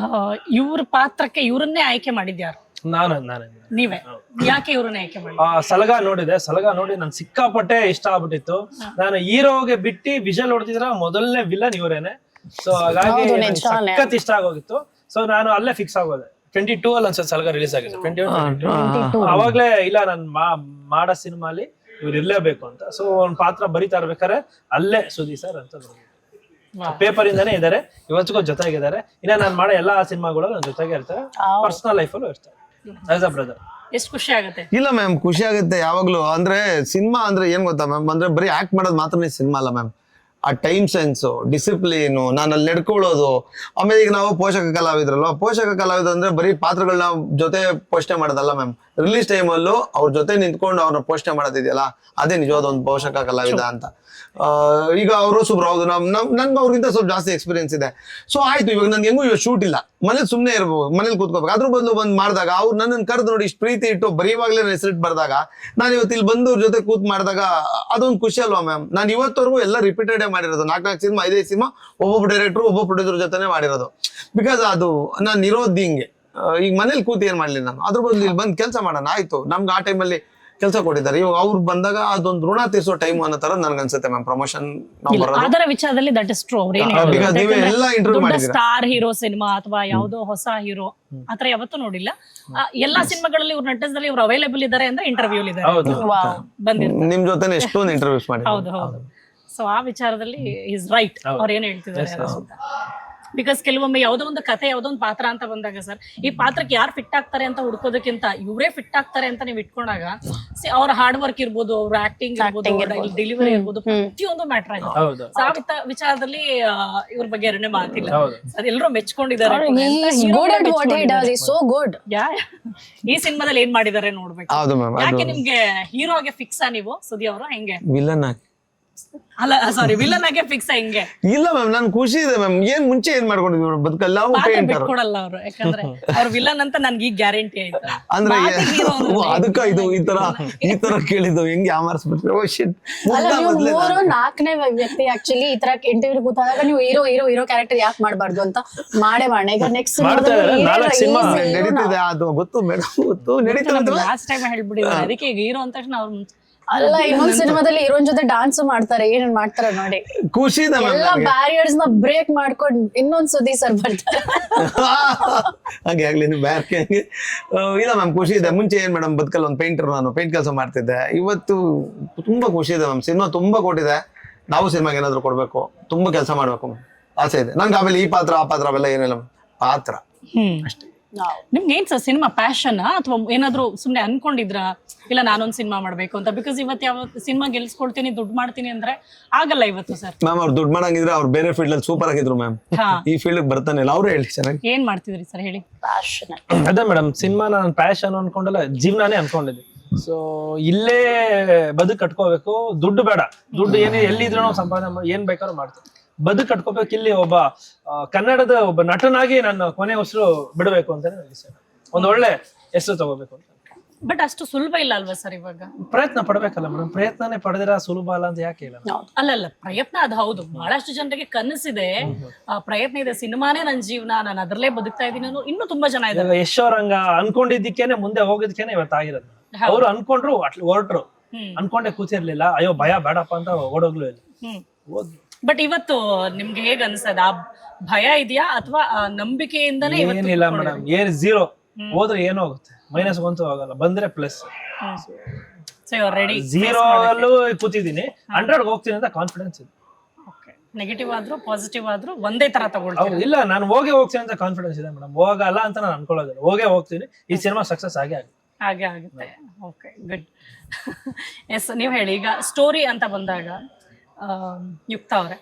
ಇವ್ರ ಪಾತ್ರಕ್ಕೆ ಇವ್ರನ್ನೇ ಆಯ್ಕೆ ಮಾಡಿದ್ಯಾರು? ನೀವೇ. ಯಾಕೆ ಇವ್ರನ್ನ ಆಯ್ಕೆ ಮಾಡಿ? ಸಲಗ ನೋಡಿದೆ. ಸಲಗ ನೋಡಿ ನನ್ ಸಿಕ್ಕಾಪಟ್ಟೆ ಇಷ್ಟ ಆಗ್ಬಿಟ್ಟಿತ್ತು. ನಾನು ಹೀರೋಗೆ ಬಿಟ್ಟು ವಿಜಲ್ ಹೊಡ್ತಿದ್ರ ಮೊದಲನೇ ವಿಲನ್ ಇವರೇನೆ. ಸೊ ಹಾಗಾಗಿ ಸಖತ್ ಇಷ್ಟ ಆಗೋಗಿತ್ತು. ಸೊ ನಾನು ಅಲ್ಲೇ ಫಿಕ್ಸ್ ಆಗೋದೆ. 22 ಅಲ್ಲಿ ಅನ್ಸುತ್ತೆ ಸಲಗ ರಿಲೀಸ್ ಆಗಿದೆ. 22 ಅವಾಗ್ಲೇ ಇಲ್ಲ ನನ್ ಮಾಡೋ ಸಿನಿಮಾಲಿ ಇವ್ರು ಇರ್ಲೇಬೇಕು ಅಂತ. ಸೊ ಒಂದ್ ಪಾತ್ರ ಬರಿತಾ ಇರ್ಬೇಕಾರೆ ಅಲ್ಲೇ ಸುದಿ ಸರ್ ಅಂತ ಪೇಪರ್ ಇಂದಾನೆ ಇದಾರೆ, ಇವತ್ತಿಗೂ ಜೊತೆಗಿದ್ದಾರೆ. ಇನ್ನ ನಾನ್ ಮಾಡೋ ಎಲ್ಲಾ ಸಿನಿಮಾಗಳು ನನ್ನ ಜೊತೆಗೆ ಇರ್ತಾರೆ, ಪರ್ಸನಲ್ ಲೈಫ್ ಅಲ್ಲೂ ಇರ್ತಾರೆ ಆಸ್ ಅ ಬ್ರದರ್. ಎಷ್ಟು ಖುಷಿ ಆಗುತ್ತೆ? ಇಲ್ಲ ಮ್ಯಾಮ್, ಖುಷಿ ಆಗುತ್ತೆ ಯಾವಾಗ್ಲೂ. ಅಂದ್ರೆ ಸಿನಿಮಾ ಅಂದ್ರೆ ಏನ್ ಗೊತ್ತಾ ಮ್ಯಾಮ್, ಅಂದ್ರೆ ಬರೀ ಆಕ್ಟ್ ಮಾಡೋದು ಮಾತ್ರನೇ ಸಿನಿಮಾ ಅಲ್ಲ ಮ್ಯಾಮ್. ಆ ಟೈಮ್ ಸೆನ್ಸು, ಡಿಸಿಪ್ಲಿನು, ನಾನು ಅಲ್ಲಿ ನಡ್ಕೊಳ್ಳೋದು. ಆಮೇಲೆ ಈಗ ನಾವು ಪೋಷಕ ಕಲಾವಿದ್ರಲ್ವ, ಪೋಷಕ ಕಲಾವಿದ್ರು ಅಂದ್ರೆ ಬರೀ ಪಾತ್ರಗಳನ್ನ ಜೊತೆ ಪೋಷಣೆ ಮಾಡೋದಲ್ಲ ಮ್ಯಾಮ್. ರಿಲೀಸ್ ಟೈಮಲ್ಲೂ ಅವ್ರ ಜೊತೆ ನಿಂತ್ಕೊಂಡು ಅವ್ರನ್ನ ಪೋಷಣೆ ಮಾಡೋದಿದೆಯಲ್ಲ, ಅದೇ ನಿಜವಾದ ಒಂದು ಪೋಷಕ ಕಲಾವಿದ ಅಂತ. ಈಗ ಅವರು ಸುಬ್ರು, ಹೌದು ನನ್ಗೆ ಅವ್ರಿಗಿಂತ ಸ್ವಲ್ಪ ಜಾಸ್ತಿ ಎಕ್ಸ್ಪೀರಿಯನ್ಸ್ ಇದೆ. ಸೊ ಆಯ್ತು, ಇವಾಗ ನನ್ಗೆ ಹೆಂಗೂ ಇವಾಗ ಶೂಟ್ ಇಲ್ಲ, ಮನೇಲಿ ಸುಮ್ಮನೆ ಇರ್ಬೋದು, ಮನೇಲಿ ಕೂತ್ಕೋಬೇಕು. ಅದ್ರ ಬದಲು ಬಂದು ಮಾಡಿದಾಗ ಅವ್ರು ನನ್ನನ್ನು ಕರೆದು ನೋಡಿ ಇಷ್ಟು ಪ್ರೀತಿ ಇಟ್ಟು ಬರೀವಾಗ್ಲೇ ಹೆಸರಿಟ್ಟು ಬರ್ದಾಗ, ನಾನು ಇವತ್ತು ಇಲ್ಲಿ ಬಂದು ಅವ್ರ ಜೊತೆ ಕೂತ್ ಮಾಡಿದಾಗ ಅದೊಂದು ಖುಷಿ ಅಲ್ವಾ ಮ್ಯಾಮ್. ನಾನು ಇವತ್ತವರೆಗೂ ಎಲ್ಲ ರಿಪೀಟೆಡ್ ಮಾಡಿರೋದು. 4 ಸಿನಿಮಾ 5 ಸಿನಿಮಾ ಒಬ್ಬೊಬ್ಬ ಡೈರೆಕ್ಟ್ರು ಒಬ್ಬೊಬ್ಬ ಪ್ರೊಡ್ಯೂಸರ್ ಜೊತೆನೇ ಮಾಡಿರೋದು. ಬಿಕಾಸ್ ಅದು ನಾನು ಇರೋದು ಹಿಂಗೆ. ಈಗ ಮನೇಲಿ ಕೂತು ಏನ್ ಮಾಡ್ಲಿ ನಾನು, ಅದ್ರ ಬದಲು ಇಲ್ಲಿ ಬಂದು ಕೆಲಸ ಮಾಡೋಣ. ಆಯ್ತು, ನಮ್ಗೆ ಆ ಟೈಮಲ್ಲಿ ಕೆಲಸ ಕೊಟ್ಟಿದ್ದಾರೆ. ಇವಾಗ ಅವ್ರು ಬಂದಾಗ ಅದೊಂದು ಋಣ ತೀರ್ಸೋ ಟೈಮ್ ಅನ್ನೋ ತರ ನನ್ಗೆ ಅನ್ಸುತ್ತೆ ಮ್ಯಾಮ್. ಪ್ರಮೋಷನ್ ಅದರ ವಿಚಾರದಲ್ಲಿ that is true. Star hero cinema ಅಥವಾ ಯಾವುದೋ ಹೊಸ ಹೀರೋ ಆತರ ಯಾವತ್ತೂ ನೋಡಿಲ್ಲ. ಎಲ್ಲಾ ಸಿನಿಮಾಗಳಲ್ಲಿ ಇವ್ರ ನಟಿಸದಲ್ಲಿ ಇವ್ರು ಅವೈಲೇಬಲ್ ಇದ್ದಾರೆ ಅಂದ್ರೆ ಇಂಟರ್ವ್ಯೂ ಬಂದಿರ್ತಾರೆ. ನಿಮ್ ಜೊತೆ ಎಷ್ಟೊಂದು ಇಂಟರ್ವ್ಯೂಸ್ ಮಾಡಿ. ಹೌದು ಹೌದು. ಸೊ ಆ ವಿಚಾರದಲ್ಲಿ ಇಸ್ ರೈಟ್, ಅವ್ರು ಏನ್ ಹೇಳ್ತಿದ್ದಾರೆ ಅಂತ. ಬಿಕಾಸ್ ಕೆಲವೊಮ್ಮೆ ಯಾವ್ದೋ ಒಂದು ಕಥೆ ಯಾವ್ದೋ ಒಂದು ಪಾತ್ರ ಅಂತ ಬಂದಾಗ ಸರ್ ಈ ಪಾತ್ರಕ್ಕೆ ಯಾರು ಫಿಟ್ ಆಗ್ತಾರೆ ಅಂತ ಹುಡ್ಕೋದಕ್ಕಿಂತ ಇವರೇ ಫಿಟ್ ಆಗ್ತಾರೆ ಅಂತ ನೀವು ಇಟ್ಕೊಂಡಾಗ ಅವ್ರ ಹಾರ್ಡ್ ವರ್ಕ್ ಇರ್ಬೋದು, ಅವ್ರ ಆಕ್ಟಿಂಗ್ ಇರ್ಬೋದು, ಡೆಲಿವರಿ ಇರ್ಬೋದು, ಪ್ರತಿಯೊಂದು ಮ್ಯಾಟರ್ ಆಗಿದೆ. ಹೌದು. So, ಆ ವಿಚಾರದಲ್ಲಿ ಇವ್ರ ಬಗ್ಗೆ ಎರಡನೇ ಮಾತಿಲ್ಲ. ಹೌದು. ಅದೆಲ್ಲರೂ ಮೆಚ್ಕೊಂಡಿದ್ದಾರೆ. He's good at what he does. He's so good. ಈ ಸಿನಿಮಾದಲ್ಲಿ ಏನ್ ಮಾಡಿದ್ದಾರೆ ನೋಡ್ಬೇಕು. ಹೌದು ಮ್ಯಾಮ್. ಯಾಕೆ ನಿಮ್ಗೆ ಹೀರೋಗೆ ಫಿಕ್ಸಾ ನೀವು ಸುದಿ ಅವರು ಹೆಂಗೆ? ವಿಲನ್ ಆಗಿ ಅಲ್ಲ ಸಾರಿ ವಿಲನ್ ಆಗಿ ಫಿಕ್ಸ್ ಹೆಂಗೆ? ಇಲ್ಲ ಮ್ಯಾಮ್, ನನ್ ಖುಷಿ ಇದೆ ಮ್ಯಾಮ್. ಏನ್ ಮುಂಚೆ ಏನ್ ಮಾಡ್ಕೊಂಡಿದ್ವಿ ಬದುಕಲ್ಲ ಬಿಟ್ಕೊಡಲ್ಲ ಅವ್ರು, ಯಾಕಂದ್ರೆ ಅವ್ರ ವಿಲನ್ ಅಂತ ನನ್ಗೆ ಈಗ ಗ್ಯಾರಂಟಿ ಆಯ್ತು. ಅಂದ್ರೆ ಅದಕ್ಕ ಇದು ಈ ತರ ಕೇಳಿದ್ದು ಹೆಂಗೆ ಆಮರ್ಸ್ಬಿಟ್ರೆ ಓ ಶಿಟ್. ಅಲ್ಲ ನೀವು 3-4ನೇ ವ್ಯಕ್ತಿ ಆಕ್ಚುಲಿ ಈ ತರ ಇಂಟರ್ವ್ಯೂ ಕೂತಾಗ ನೀವು ಹೀರೋ ಕ್ಯಾರೆಕ್ಟರ್ ಯಾಕೆ ಮಾಡಬಾರ್ದು ಅಂತ ಮಾಡೇ ಈಗ ನೆಕ್ಸ್ಟ್ ನಡೀತಿದೆ ಅದು ಗೊತ್ತು ಮೇಡಮ್, ಗೊತ್ತು ನಡೀತಿದೆ. ಲಾಸ್ಟ್ ಟೈಮ್ ಹೇಳ್ಬಿಟ್ಟಿದ್ದಾರೆ, ಅದಕ್ಕೆ ಈಗ ಹೀರೋ ಅಂದ ತಕ್ಷಣ ಅವ್ರು ಅಲ್ಲ ಇನ್ನೊಂದ್ ಸಿನಿಮಾದಲ್ಲಿ ಹೀರೋನ್ ಜೊತೆ ಡಾನ್ಸ್ ಮಾಡ್ತಾರೆ, ಏನೇನ್ ಮಾಡ್ತಾರೆ ನೋಡಿ. ಖುಷಿ ಇದೆ ಮ್ಯಾಮ್. ಎಲ್ಲ ಬ್ಯಾರಿಯರ್ಸ್ ನ ಬ್ರೇಕ್ ಮಾಡ್ಕೊಂಡು ಇನ್ನೊಂದ್ ಸುದ್ದಿ ಸರ್ ಬರ್ತಾರೆ. ಹಾಗೆ ಆಗ್ಲಿ ನೀವು ಬ್ಯಾರ್ಕೆ ಹಂಗೆ. ಇಲ್ಲ ಮ್ಯಾಮ್, ಖುಷಿ ಇದೆ. ಮುಂಚೆ ಏನ್ ಮೇಡಮ್ ಬದುಕಲ್ಲ ಒಂದು ಪೇಂಟರ್, ನಾನು ಪೇಂಟ್ ಕೆಲಸ ಮಾಡ್ತಿದ್ದೆ. ಇವತ್ತು ತುಂಬಾ ಖುಷಿ ಇದೆ ಮ್ಯಾಮ್. ಸಿನಿಮಾ ತುಂಬಾ ಕೊಟ್ಟಿದೆ. ನಾವು ಸಿನಿಮಾಗೆ ಏನಾದ್ರು ಕೊಡ್ಬೇಕು, ತುಂಬಾ ಕೆಲಸ ಮಾಡ್ಬೇಕು ಮ್ಯಾಮ್, ಆಸೆ ಇದೆ ನನ್ಗೆ. ಆಮೇಲೆ ಈ ಪಾತ್ರ ಆ ಪಾತ್ರ ಅವೆಲ್ಲ ಏನಿಲ್ಲ ಮ್ಯಾಮ್, ಪಾತ್ರ ಅಷ್ಟೇ. ನಿಮ್ಗೆ ಏನ್ ಸರ್ ಸಿನಿಮಾ ಪ್ಯಾಷನ್ ಅಥವಾ ಏನಾದ್ರು ಸುಮ್ನೆ ಅನ್ಕೊಂಡಿದ್ರ ಇಲ್ಲ ನಾನೊಂದ್ ಸಿನಿಮಾ ಮಾಡ್ಬೇಕು ಅಂತ? ಬಿಕಾಸ್ ಇವತ್ತು ಯಾವ ಸಿನಿಮಾ ಗೆಲ್ಸ್ಕೊಳ್ತೀನಿ ದುಡ್ಡು ಮಾಡ್ತೀನಿ ಅಂದ್ರೆ ಆಗಲ್ಲ ಇವತ್ತು ಸರ್. ಮ್ಯಾಮ್ ಅವ್ರು ದುಡ್ಡು ಮಾಡಂಗಿದ್ರೆ ಅವ್ರು ಬೇರೆ ಫೀಲ್ಡ್ ಅಲ್ಲಿ ಸೂಪರ್ ಆಗಿದ್ರು ಮ್ಯಾಮ್. ಈ ಫೀಲ್ಡ್ ಬರ್ತಾನೆ ಇಲ್ಲ. ಅವ್ರು ಹೇಳಿ ಚೆನ್ನಾಗಿ ಏನ್ ಮಾಡ್ತಿದ್ರಿ ಸರ್ ಹೇಳಿ. ಪ್ಯಾಷನ್ ಅದೇ ಮೇಡಮ್, ಸಿನಿಮಾ ನಾನು ಪ್ಯಾಷನ್ ಅನ್ಕೊಂಡಲ್ಲ, ಜೀವನಾನೇ ಅನ್ಕೊಂಡಿದ್ದೆ. ಸೊ ಇಲ್ಲೇ ಬದುಕು ಕಟ್ಕೋಬೇಕು, ದುಡ್ಡು ಬೇಡ, ದುಡ್ಡು ಏನೇ ಎಲ್ಲಿದ್ರು ನಾವು ಸಂಪಾದನೆ ಮಾಡಿ ಏನ್ ಬೇಕಾದ್ರೂ ಮಾಡ್ತೀವಿ. ಬದುಕು ಕಟ್ಕೋಬೇಕು. ಇಲ್ಲಿ ಒಬ್ಬ ಕನ್ನಡದ ಒಬ್ಬ ನಟನಾಗಿ ನನ್ನ ಕೊನೆ ಹೆಸರು ಬಿಡಬೇಕು ಅಂತಾನೆ ಒಂದು ಒಳ್ಳೆ ಹೆಸರು ತಗೋಬೇಕು ಅಂತ. ಬಟ್ ಅಷ್ಟು ಸುಲಭ ಇಲ್ಲ ಅಲ್ವಾ ಸರ್ ಇವಾಗ? ಪ್ರಯತ್ನ ಪಡ್ಬೇಕಲ್ಲ ಮೇಡಮ್, ಪ್ರಯತ್ನನೇ ಪಡೆದಿರ ಸುಲಭ ಅಲ್ಲ ಅಂತ ಯಾಕೆ ಇಲ್ಲ? ಅಲ್ಲಲ್ಲ, ಪ್ರಯತ್ನ ಅದು ಹೌದು. ಬಹಳಷ್ಟು ಜನರಿಗೆ ಕನಸಿದೆ, ಪ್ರಯತ್ನ ಇದೆ, ಸಿನಿಮಾನೇ ನನ್ನ ಜೀವನ, ನಾನು ಅದ್ರಲ್ಲೇ ಬದುಕ್ತಾ ಇದ್ದೀನಿ ಅನ್ನೋ ಇನ್ನೂ ತುಂಬಾ ಜನ ಇದ್ದಾರೆ. ಯಶೋರಂಗ ಅನ್ಕೊಂಡಿದ್ದಕ್ಕೇನೆ ಮುಂದೆ ಹೋಗೋದಕ್ಕೇನೆ ಇವತ್ತಾಗಿರೋದು. ಅವ್ರು ಅನ್ಕೊಂಡ್ರು ಹೊರಟ್ರು, ಅನ್ಕೊಂಡೆ ಕೂತಿರ್ಲಿಲ್ಲ, ಅಯ್ಯೋ ಭಯ ಬೇಡಪ್ಪ ಅಂತ ಓಡೋಗ್ಲು ಇಲ್ಲ. ಬಟ್ ಇವತ್ತು ನಿಮ್ಗೆ ಹೇಗ್ ಅನ್ಸದ? ಆ ಭಯ ಇದೆಯಾ ಅಥವಾ ನಂಬಿಕೆಯಿಂದನೇ? ಏನಿಲ್ಲ ಮೇಡಮ್, ಏನ್ ಝೀರೋ ಹೋದ್ರೆ ಏನೋ ಹೋಗುತ್ತೆ, ಮೈನಸ್ ಅಂತೂ ಆಗಲ್ಲ, ಬಂದ್ರೆ ಪ್ಲಸ್. ಝೀರೋ ಅಲ್ಲೂ ಕೂತಿದ್ದೀನಿ, 100 ಹೋಗ್ತೀನಿ ಅಂತ ಕಾನ್ಫಿಡೆನ್ಸ್ ಇದೆ. ನೆಗೆಟಿವ್ ಆದ್ರೂ ಪಾಸಿಟಿವ್ ಆದ್ರೂ ಒಂದೇ ತರ ತಗೊಳ್ತೀನಿ. ಇಲ್ಲ, ನಾನು ಹೋಗೇ ಹೋಗ್ತೀನಿ ಅಂತ ಕಾನ್ಫಿಡೆನ್ಸ್ ಇದೆ ಮೇಡಮ್. ಹೋಗಲ್ಲ ಅಂತ ನಾನು ಅನ್ಕೊಳ್ಳೋದಿಲ್ಲ, ಹೋಗೇ ಹೋಗ್ತೀನಿ. ಈ ಸಿನಿಮಾ ಸಕ್ಸಸ್ ಆಗೇ ಆಗುತ್ತೆ. ಹಾಗೆ ಆಗುತ್ತೆ. Okay, good. ಎಸ್, ನೀವು ಹೇಳಿ. ಈಗ ಸ್ಟೋರಿ ಅಂತ ಬಂದಾಗ ಯುಕ್ತ ಅವರೇ,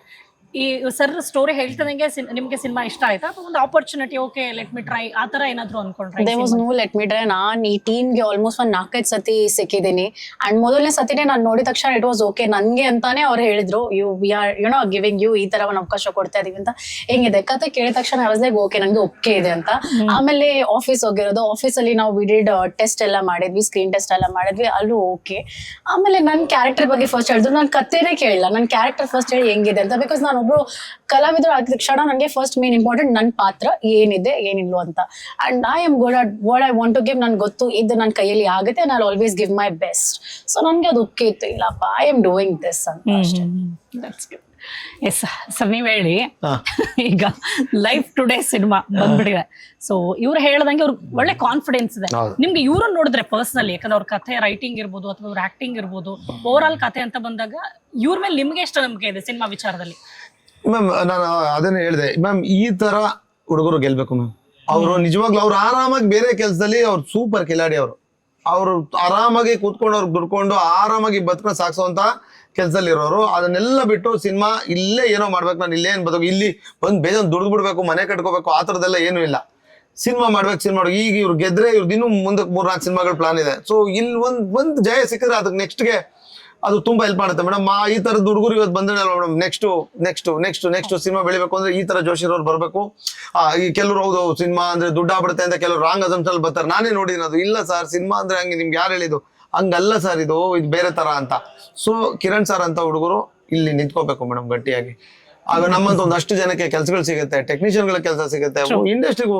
ಈ ಸರ್ ಸ್ಟೋರಿ ಹೇಳ್ತದಂಗೆ ನಿಮ್ಗೆ ಸಿನಿಮಾ ಇಷ್ಟ ಆಯ್ತಾ ಅಥವಾ ಒಂದು opportunity okay let me try ಆ ತರ ಏನಾದ್ರು ಅನ್ಕೊಂಡ್ರೆ? There was no let me try. ನಾನ್ ಈ ಟೀಮ್ಗೆ ಆಲ್ಮೋಸ್ಟ್ 4-5 ಸತಿ ಸಿಕ್ಕಿದ್ದೀನಿ. ಅಂಡ್ ಮೊದಲನೇ ಸತಿನೇ ನಾನು ನೋಡಿದ ತಕ್ಷಣ ಇಟ್ ವಾಸ್ ಓಕೆ ನನ್ಗೆ ಅಂತಾನೆ ಅವ್ರು ಹೇಳಿದ್ರು, ವಿ ಆರ್ ಗಿವಿಂಗ್ ಯು, ಈ ತರ ಒಂದು ಅವಕಾಶ ಕೊಡ್ತಾ ಇದೀವಿ ಅಂತ. ಹೆಂಗಿದೆ ಕತೆ ಕೇಳಿದ ತಕ್ಷಣ I was like ಓಕೆ ನಂಗೆ ಒಪ್ಪಿಗೆ ಇದೆ ಅಂತ. ಆಮೇಲೆ ಆಫೀಸ್ ಹೋಗಿರೋದು, ಆಫೀಸ್ ಅಲ್ಲಿ ನಾವು ವಿಡಿಡ್ ಟೆಸ್ಟ್ ಎಲ್ಲ ಮಾಡಿದ್ವಿ, ಸ್ಕ್ರೀನ್ ಟೆಸ್ಟ್ ಎಲ್ಲ ಮಾಡಿದ್ವಿ, ಅಲ್ಲೂ ಓಕೆ. ಆಮೇಲೆ ನನ್ನ ಕ್ಯಾರೆಕ್ಟರ್ ಬಗ್ಗೆ ಫಸ್ಟ್ ಹೇಳಿದ್ರು, ನಾನು ಕತೆನೇ ಕೇಳಿಲ್ಲ, ನನ್ನ ಕ್ಯಾರೆಕ್ಟರ್ ಫಸ್ಟ್ ಹೇಳಿ ಹೆಂಗಿದೆ ಅಂತ. ಬಿಕಾಸ್ ನಾನು ಒಬ್ರು ಕಲಾವಿದರು ಆಗಿದ ತಕ್ಷಣ ನನಗೆ ಫಸ್ಟ್ ಮೇನ್ ಇಂಪಾರ್ಟೆಂಟ್ ನನ್ನ ಪಾತ್ರ ಏನಿದೆ ಏನಿಲ್ವ ಅಂತ. And I am good at what I want to give. ನನ್ಗೆ ಗೊತ್ತು ಇದು ನನ್ನ ಕೈಯಲ್ಲಿ ಆಗುತ್ತೆ, ನಾನು always give my best. So ನನ್ಗೆ ಅದು ಒಪ್ಪಿಗೆ ಇತ್ತು, ಇಲ್ಲಪ್ಪ ಐ ಆಮ್ ಡೂಯಿಂಗ್ ದಿಸ್ ಅಂತ ಅಷ್ಟೇ. ಎಸ್ ಸರ್, ನೀವ್ ಹೇಳಿ. ಈಗ ಲೈಫ್ ಟುಡೇ ಸಿನಿಮಾ ಬಂದ್ಬಿಟ್ಟಿದೆ. ಸೊ ಇವ್ರು ಹೇಳ್ದಂಗೆ ಅವ್ರಿಗೆ ಒಳ್ಳೆ ಕಾನ್ಫಿಡೆನ್ಸ್ ಇದೆ. ನಿಮ್ಗೆ ಇವ್ರನ್ನ ನೋಡಿದ್ರೆ ಪರ್ಸನಲಿ, ಯಾಕಂದ್ರೆ ಅವ್ರ ಕಥೆ ರೈಟಿಂಗ್ ಇರ್ಬೋದು ಅಥವಾ ಅವ್ರ ಆಕ್ಟಿಂಗ್ ಇರ್ಬೋದು, ಓವರ್ ಆಲ್ ಕಥೆ ಅಂತ ಬಂದಾಗ ಇವ್ರ ಮೇಲೆ ನಿಮ್ಗೆ ಎಷ್ಟು ನಂಬಿಕೆ ಇದೆ ಸಿನಿಮಾ ವಿಚಾರದಲ್ಲಿ? ಮ್ಯಾಮ್ ನಾನು ಅದನ್ನ ಹೇಳಿದೆ ಮ್ಯಾಮ್, ಈ ತರ ಹುಡುಗರು ಗೆಲ್ಬೇಕು ಮ್ಯಾಮ್. ಅವರು ನಿಜವಾಗ್ಲೂ ಅವ್ರು ಆರಾಮಾಗಿ ಬೇರೆ ಕೆಲಸದಲ್ಲಿ ಅವ್ರು ಸೂಪರ್ ಕಿಲಾಡಿ. ಅವರು ಆರಾಮಾಗಿ ಕೂತ್ಕೊಂಡು ಅವ್ರಿಗೆ ದುಡ್ಕೊಂಡು ಆರಾಮಾಗಿ ಬದುಕನ್ನ ಸಾಗಿಸುವಂತ ಕೆಲಸದಲ್ಲಿ ಇರೋರು. ಅದನ್ನೆಲ್ಲ ಬಿಟ್ಟು ಸಿನಿಮಾ ಇಲ್ಲೇ ಏನೋ ಮಾಡ್ಬೇಕು, ನಾನು ಇಲ್ಲೇ ಏನ್ ಬದುಕು, ಇಲ್ಲಿ ಬಂದು ಬೇಜಾನ್ ದುಡ್ದು ಬಿಡ್ಬೇಕು, ಮನೆ ಕಟ್ಕೋಬೇಕು, ಆ ಥರದ್ದೆಲ್ಲ ಏನೂ ಇಲ್ಲ. ಸಿನಿಮಾ ಮಾಡ್ಬೇಕು. ಈಗ ಇವ್ರು ಗೆದ್ರೆ ಇವ್ರದ್ದು ಇನ್ನೂ ಮುಂದಕ್ಕೆ 3-4 ಸಿನಿಮಾಗಳ ಪ್ಲಾನ್ ಇದೆ. ಸೊ ಇಲ್ಲಿ ಒಂದ್ ಜಯ ಸಿಕ್ಕಿದ್ರೆ ಅದಕ್ಕೆ ನೆಕ್ಸ್ಟ್ಗೆ ಅದು ತುಂಬಾ ಹೆಲ್ಪ್ ಮಾಡುತ್ತೆ ಮೇಡಮ್. ಈ ತರದ ಹುಡುಗರು ಇವತ್ತು ಬಂದ್ರೆ ಮೇಡಮ್ ನೆಕ್ಸ್ಟ್ ಸಿನಿಮಾ ಬೆಳಿಬೇಕು ಅಂದ್ರೆ ಈ ತರ ಜೋಶಿರೋರು ಬರ್ಬೇಕು. ಈ ಕೆಲವರು ಹೌದು ಸಿನಿಮಾ ಅಂದ್ರೆ ದುಡ್ಡು ಆಗ್ಬಿಡುತ್ತೆ ಅಂತ ಕೆಲವರು ರಾಂಗ್ ಅಸಂಪ್ಷನ್ ಬರ್ತಾರೆ. ನಾನೇ ನೋಡಿದ್ದೀನಿ ಅದು. ಇಲ್ಲ ಸರ್, ಸಿನಿಮಾ ಅಂದ್ರೆ ಹಂಗೆ, ನಿಮ್ಗೆ ಯಾರು ಹೇಳಿದ್ದು? ಹಂಗಲ್ಲ ಸರ್, ಇದು ಬೇರೆ ತರ ಅಂತ. ಸೊ ಕಿರಣ್ ಸರ್ ಅಂತ ಹುಡುಗರು ಇಲ್ಲಿ ನಿಂತ್ಕೋಬೇಕು ಮೇಡಮ್ ಗಟ್ಟಿಯಾಗಿ. ಆಗ ನಮ್ಮಂತ ಒಂದಷ್ಟು ಜನಕ್ಕೆ ಕೆಲಸಗಳು ಸಿಗುತ್ತೆ, ಟೆಕ್ನಿಷಿಯನ್ಗಳ ಕೆಲಸ ಸಿಗುತ್ತೆ, ಇಂಡಸ್ಟ್ರಿಗೆ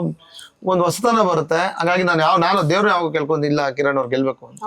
ಒಂದು ಹೊಸತನ ಬರುತ್ತೆ. ಹಾಗಾಗಿ ನಾನು ದೇವ್ರು ಯಾವ ಕೇಳ್ಕೊಂಡಿಲ್ಲ ಕಿರಣ್ ಅವ್ರು ಗೆಲ್ಬೇಕು ಅಂತ.